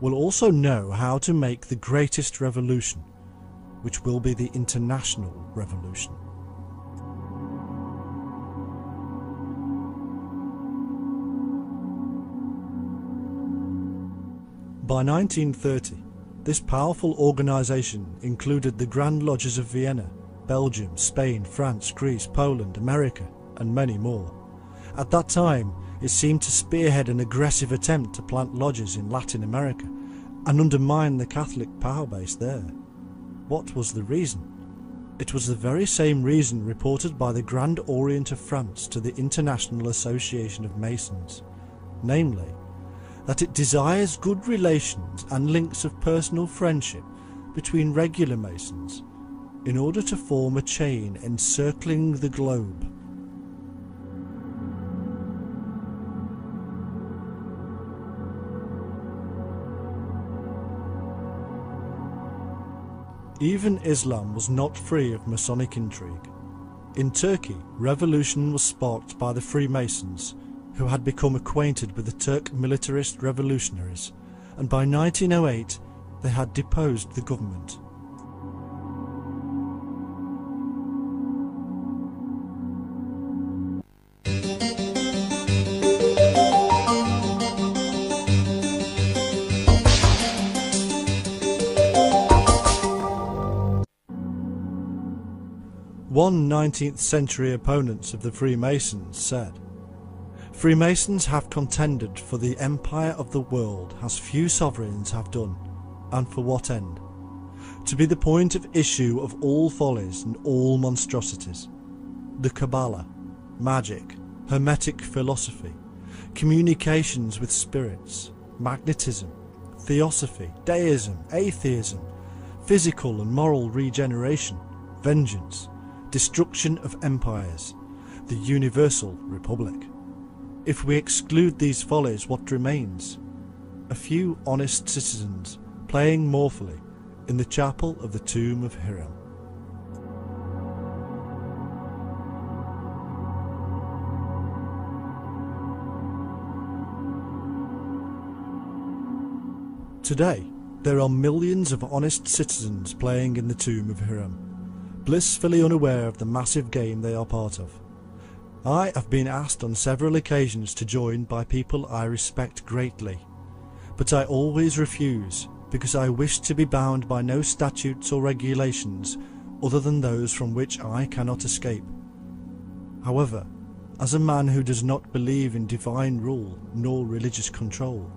will also know how to make the greatest revolution, which will be the international revolution." By 1930, this powerful organisation included the Grand Lodges of Vienna, Belgium, Spain, France, Greece, Poland, America, and many more. At that time, it seemed to spearhead an aggressive attempt to plant lodges in Latin America and undermine the Catholic power base there. What was the reason? It was the very same reason reported by the Grand Orient of France to the International Association of Masons, namely, that it desires good relations and links of personal friendship between regular Masons in order to form a chain encircling the globe. Even Islam was not free of Masonic intrigue. In Turkey, revolution was sparked by the Freemasons, who had become acquainted with the Turk militarist revolutionaries, and by 1908 they had deposed the government. One 19th century opponent of the Freemasons said, "Freemasons have contended for the empire of the world as few sovereigns have done, and for what end? To be the point of issue of all follies and all monstrosities. The Kabbalah, magic, hermetic philosophy, communications with spirits, magnetism, theosophy, deism, atheism, physical and moral regeneration, vengeance, destruction of empires, the universal republic. If we exclude these follies, what remains? A few honest citizens playing mournfully in the chapel of the tomb of Hiram." Today, there are millions of honest citizens playing in the tomb of Hiram, blissfully unaware of the massive game they are part of. I have been asked on several occasions to join by people I respect greatly, but I always refuse because I wish to be bound by no statutes or regulations other than those from which I cannot escape. However, as a man who does not believe in divine rule nor religious control,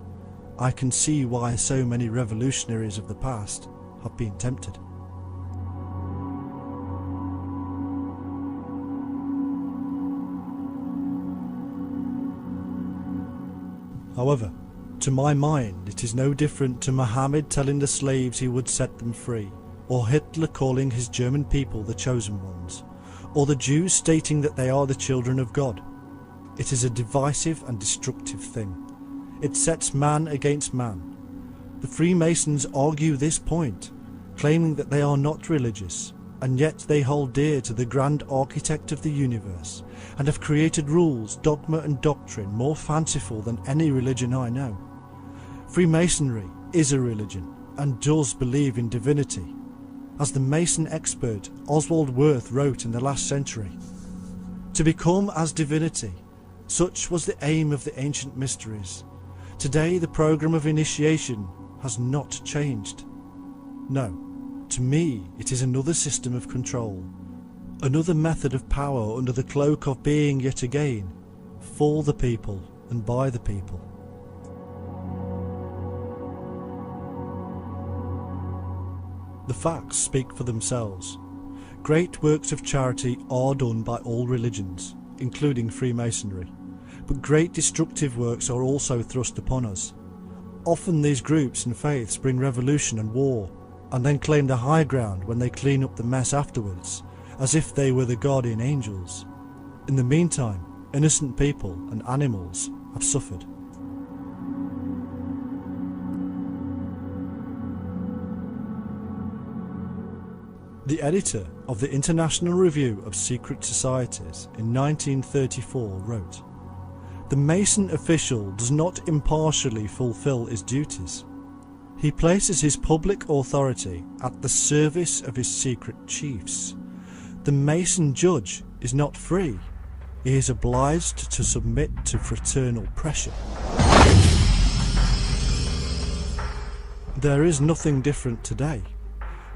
I can see why so many revolutionaries of the past have been tempted. However, to my mind it is no different to Muhammad telling the slaves he would set them free, or Hitler calling his German people the chosen ones, or the Jews stating that they are the children of God. It is a divisive and destructive thing. It sets man against man. The Freemasons argue this point, claiming that they are not religious, and yet they hold dear to the grand architect of the universe, and have created rules, dogma and doctrine more fanciful than any religion I know. Freemasonry is a religion, and does believe in divinity. As the Mason expert Oswald Wirth wrote in the last century, "To become as divinity, such was the aim of the ancient mysteries. Today the program of initiation has not changed. No, to me it is another system of control, another method of power under the cloak of being yet again for the people and by the people." The facts speak for themselves. Great works of charity are done by all religions, including Freemasonry, but great destructive works are also thrust upon us. Often these groups and faiths bring revolution and war, and then claim the high ground when they clean up the mess afterwards, as if they were the guardian angels. In the meantime, innocent people and animals have suffered. The editor of the International Review of Secret Societies in 1934 wrote, "The Mason official does not impartially fulfill his duties. He places his public authority at the service of his secret chiefs. The Mason judge is not free. He is obliged to submit to fraternal pressure." There is nothing different today.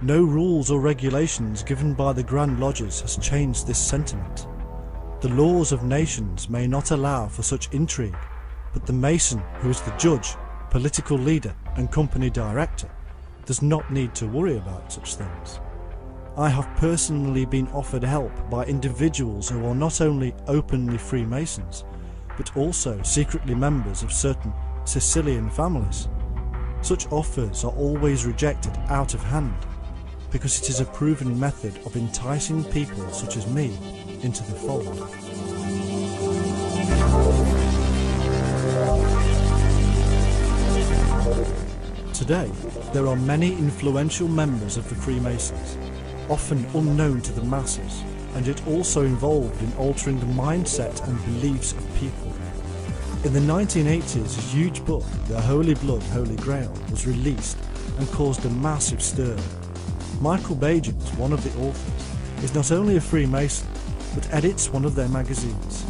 No rules or regulations given by the Grand Lodges has changed this sentiment. The laws of nations may not allow for such intrigue, but the Mason, who is the judge, political leader and company director, does not need to worry about such things. I have personally been offered help by individuals who are not only openly Freemasons, but also secretly members of certain Sicilian families. Such offers are always rejected out of hand, because it is a proven method of enticing people such as me into the fold. Today, there are many influential members of the Freemasons, often unknown to the masses, and yet also involved in altering the mindset and beliefs of people. In the 1980s, a huge book, The Holy Blood, Holy Grail, was released and caused a massive stir. Michael Bagans, one of the authors, is not only a Freemason, but edits one of their magazines.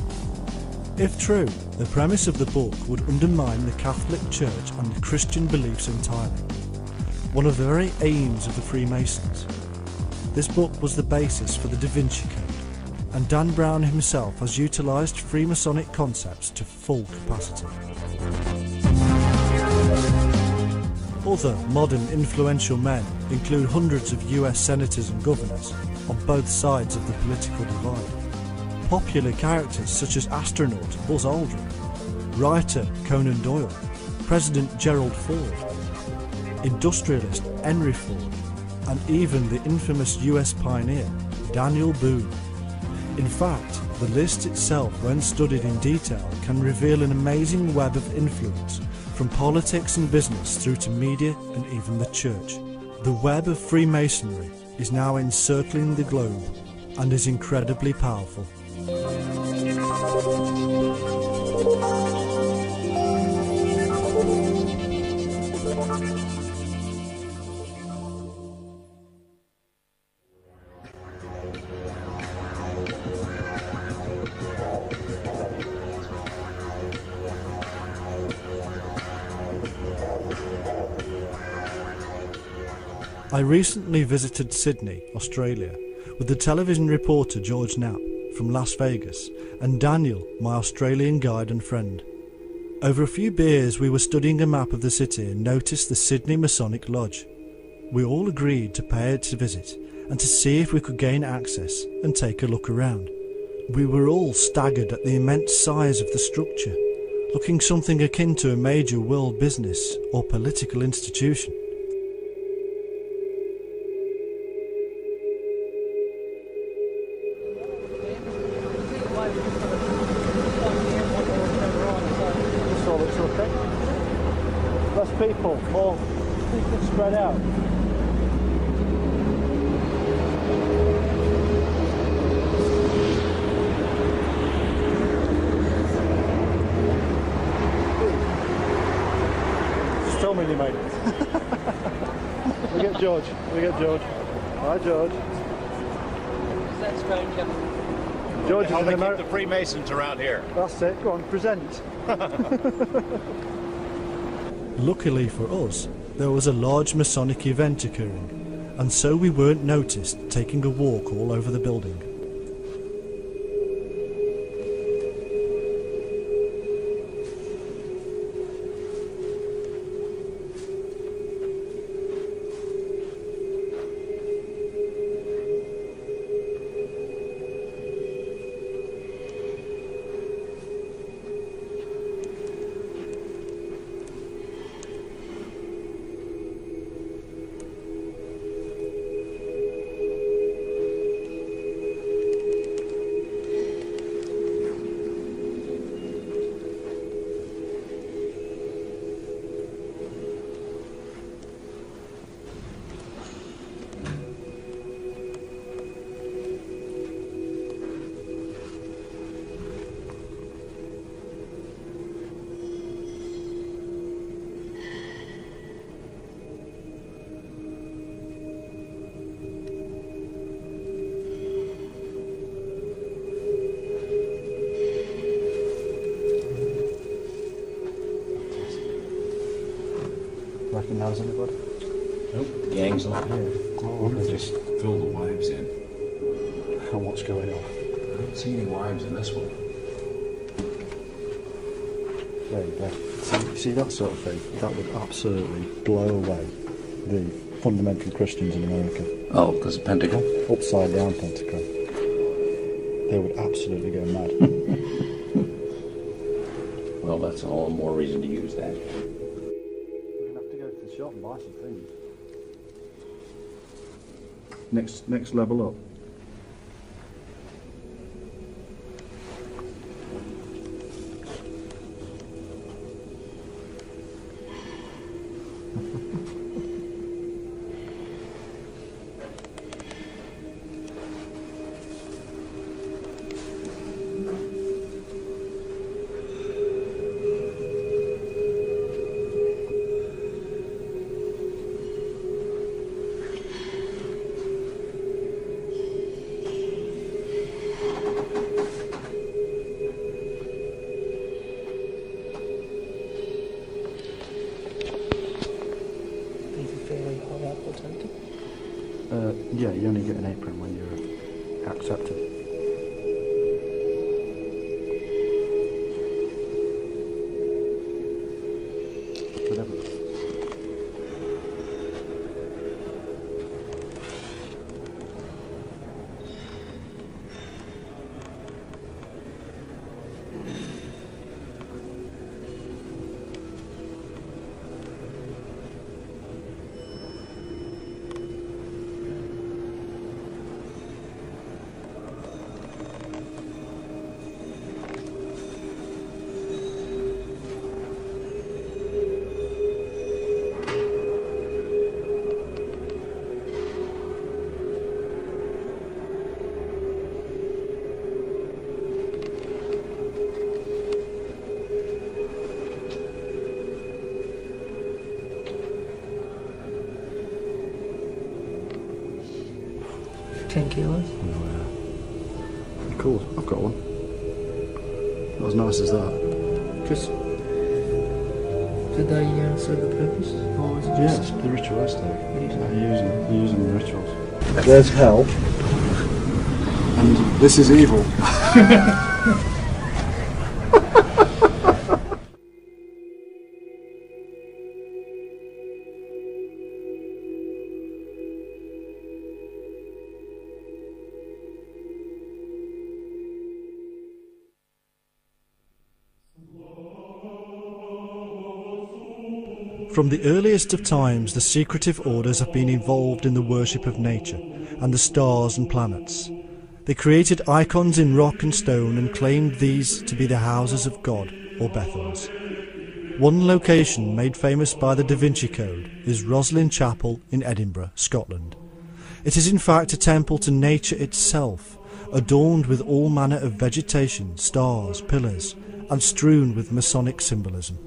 If true, the premise of the book would undermine the Catholic Church and the Christian beliefs entirely, one of the very aims of the Freemasons. This book was the basis for the Da Vinci Code, and Dan Brown himself has utilised Freemasonic concepts to full capacity. Other modern influential men include hundreds of US senators and governors on both sides of the political divide. Popular characters such as astronaut Buzz Aldrin, writer Conan Doyle, President Gerald Ford, industrialist Henry Ford, and even the infamous US pioneer Daniel Boone. In fact, the list itself, when studied in detail, can reveal an amazing web of influence from politics and business through to media and even the church. The web of Freemasonry is now encircling the globe and is incredibly powerful. I recently visited Sydney, Australia, with the television reporter George Knapp from Las Vegas and Daniel, my Australian guide and friend. Over a few beers we were studying a map of the city and noticed the Sydney Masonic Lodge. We all agreed to pay it a visit and to see if we could gain access and take a look around. We were all staggered at the immense size of the structure, looking something akin to a major world business or political institution. This all looks okay. Less people, more spread out. Tell me you made it. We get George. Hi, George. That's strange. George How is they an keep the Freemasons around here. That's it. Go on, present. Luckily for us, there was a large Masonic event occurring, and so we weren't noticed taking a walk all over the building. Recognise anybody? Nope, the gang's not here. Oh, They just fill the wives in. And what's going on? I don't see any wives in this one. There you go. See that sort of thing? That would absolutely blow away the fundamental Christians in America. Oh, because of Pentacle? Upside down pentacle. They would absolutely go mad. Well, that's all the more reason to use that. We're going to have to go to the shop and buy some things. Next level up. Yeah, you only get an apron when you're accepted. Whatever. $10. Cool, I've got one. Not as nice as that. Because Did they serve the purpose? Or was it yes, just the ritualistic. using They're using the rituals. There's hell, and this is evil. From the earliest of times, the secretive orders have been involved in the worship of nature and the stars and planets. They created icons in rock and stone and claimed these to be the houses of God, or Bethels. One location made famous by the Da Vinci Code is Roslin Chapel in Edinburgh, Scotland. It is in fact a temple to nature itself, adorned with all manner of vegetation, stars, pillars, and strewn with Masonic symbolism.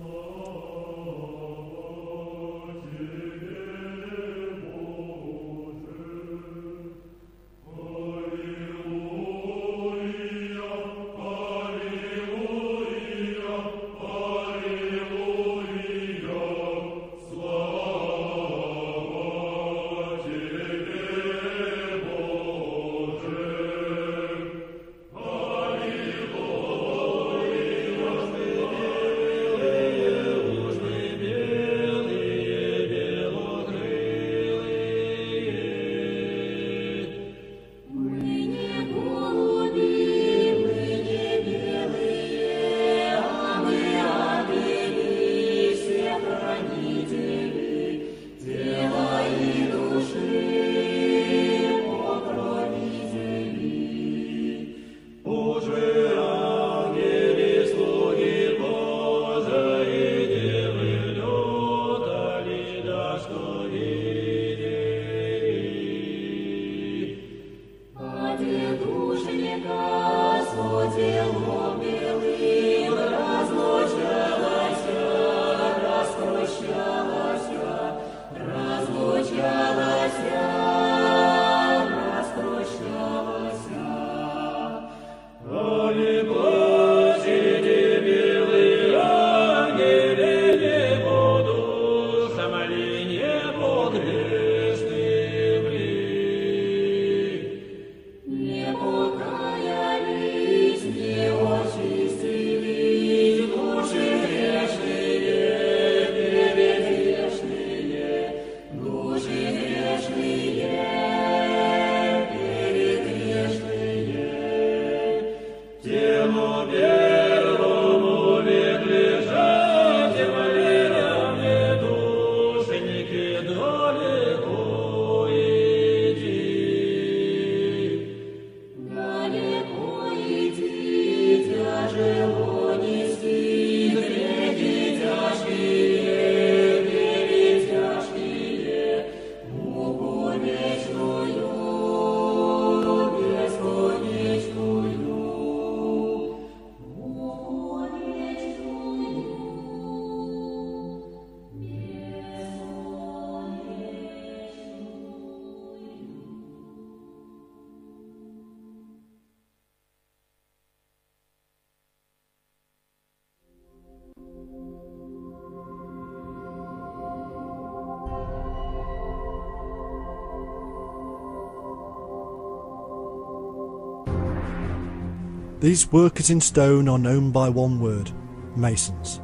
These workers in stone are known by one word: Masons.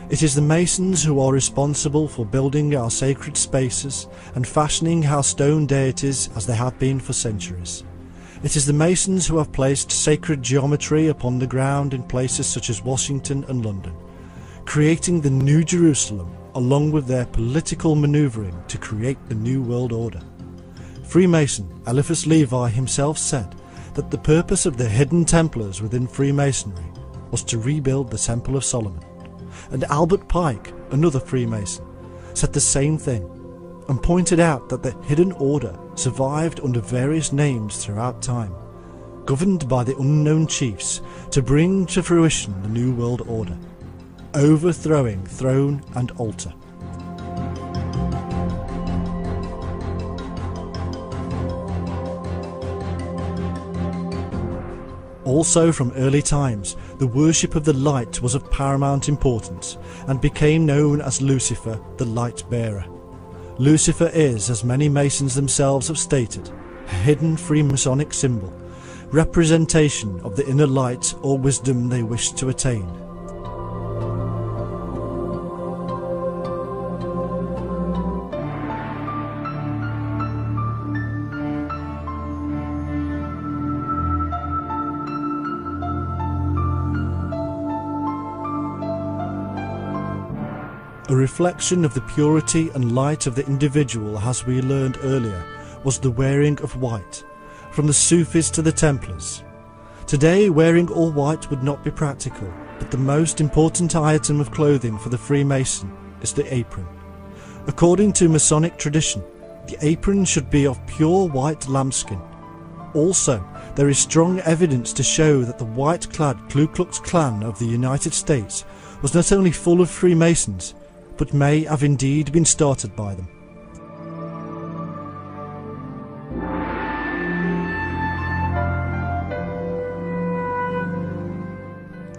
It is the Masons who are responsible for building our sacred spaces and fashioning our stone deities as they have been for centuries. It is the Masons who have placed sacred geometry upon the ground in places such as Washington and London, creating the New Jerusalem along with their political manoeuvring to create the New World Order. Freemason Eliphas Levi himself said that the purpose of the hidden Templars within Freemasonry was to rebuild the Temple of Solomon. And Albert Pike, another Freemason, said the same thing, and pointed out that the hidden order survived under various names throughout time, governed by the unknown chiefs to bring to fruition the New World Order, overthrowing throne and altar. Also from early times, the worship of the light was of paramount importance and became known as Lucifer, the light bearer. Lucifer is, as many Masons themselves have stated, a hidden Freemasonic symbol, representation of the inner light or wisdom they wish to attain. A reflection of the purity and light of the individual, as we learned earlier, was the wearing of white, from the Sufis to the Templars. Today, wearing all white would not be practical, but the most important item of clothing for the Freemason is the apron. According to Masonic tradition, the apron should be of pure white lambskin. Also, there is strong evidence to show that the white-clad Ku Klux Klan of the United States was not only full of Freemasons, but may have indeed been started by them.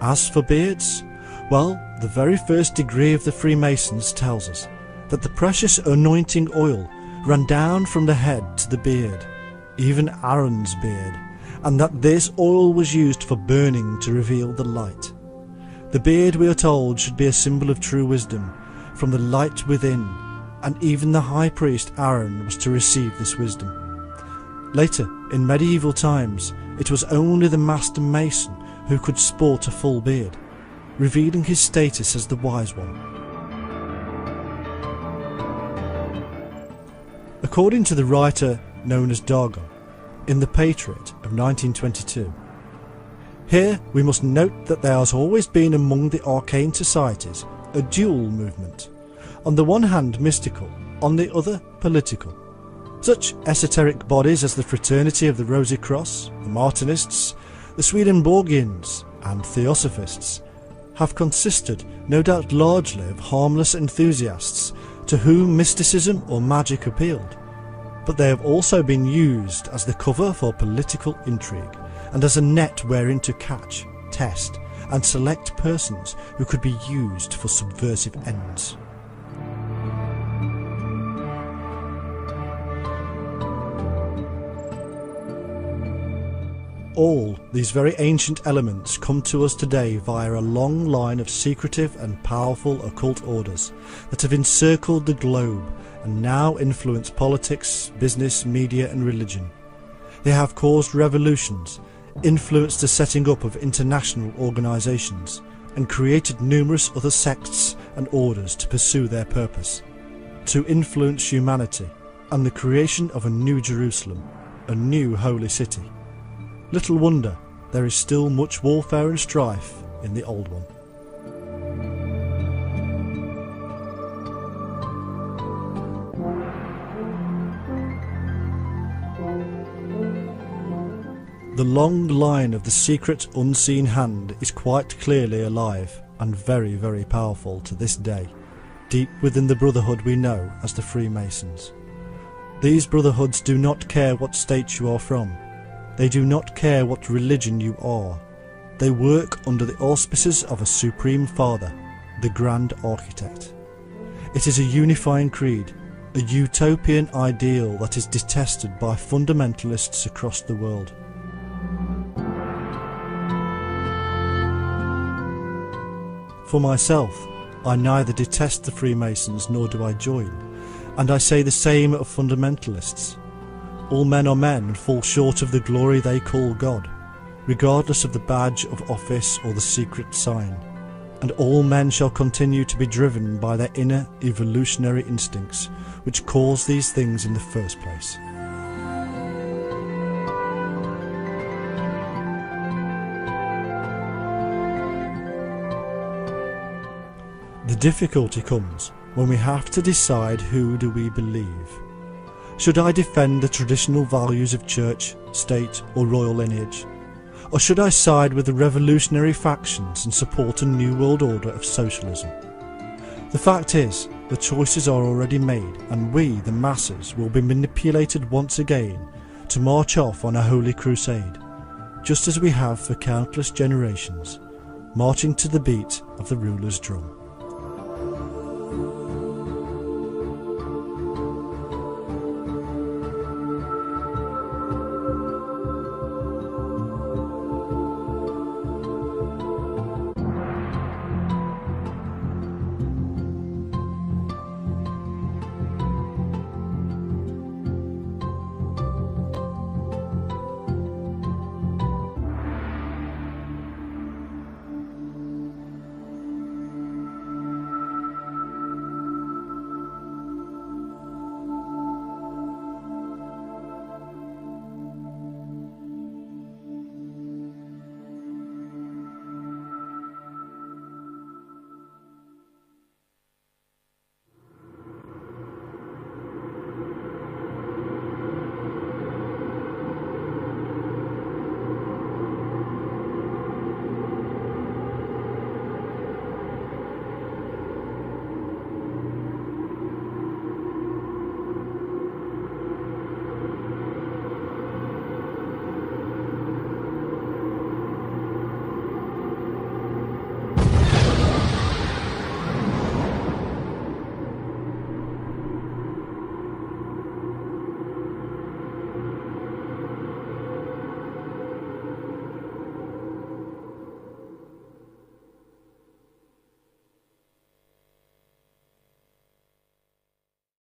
As for beards, well, the very first degree of the Freemasons tells us that the precious anointing oil ran down from the head to the beard, even Aaron's beard, and that this oil was used for burning to reveal the light. The beard, we are told, should be a symbol of true wisdom, from the light within, and even the high priest Aaron was to receive this wisdom. Later, in medieval times, it was only the master mason who could sport a full beard, revealing his status as the wise one. According to the writer known as Dargon, in The Patriot of 1922, here we must note that there has always been among the arcane societies a dual movement, on the one hand mystical, on the other political. Such esoteric bodies as the Fraternity of the Rosy Cross, the Martinists, the Swedenborgians and Theosophists have consisted, no doubt largely, of harmless enthusiasts to whom mysticism or magic appealed, but they have also been used as the cover for political intrigue and as a net wherein to catch, test and select persons who could be used for subversive ends. All these very ancient elements come to us today via a long line of secretive and powerful occult orders that have encircled the globe and now influence politics, business, media and religion. They have caused revolutions, influenced the setting up of international organisations, and created numerous other sects and orders to pursue their purpose, to influence humanity and the creation of a new Jerusalem, a new holy city. Little wonder there is still much warfare and strife in the old one. The long line of the secret unseen hand is quite clearly alive and very, very powerful to this day, deep within the brotherhood we know as the Freemasons. These brotherhoods do not care what state you are from. They do not care what religion you are. They work under the auspices of a Supreme Father, the Grand Architect. It is a unifying creed, a utopian ideal that is detested by fundamentalists across the world. For myself, I neither detest the Freemasons nor do I join, and I say the same of fundamentalists. All men are men and fall short of the glory they call God, regardless of the badge of office or the secret sign, and all men shall continue to be driven by their inner evolutionary instincts, which cause these things in the first place. The difficulty comes when we have to decide who do we believe. Should I defend the traditional values of church, state or royal lineage? Or should I side with the revolutionary factions and support a new world order of socialism? The fact is, the choices are already made, and we, the masses, will be manipulated once again to march off on a holy crusade, just as we have for countless generations, marching to the beat of the ruler's drum.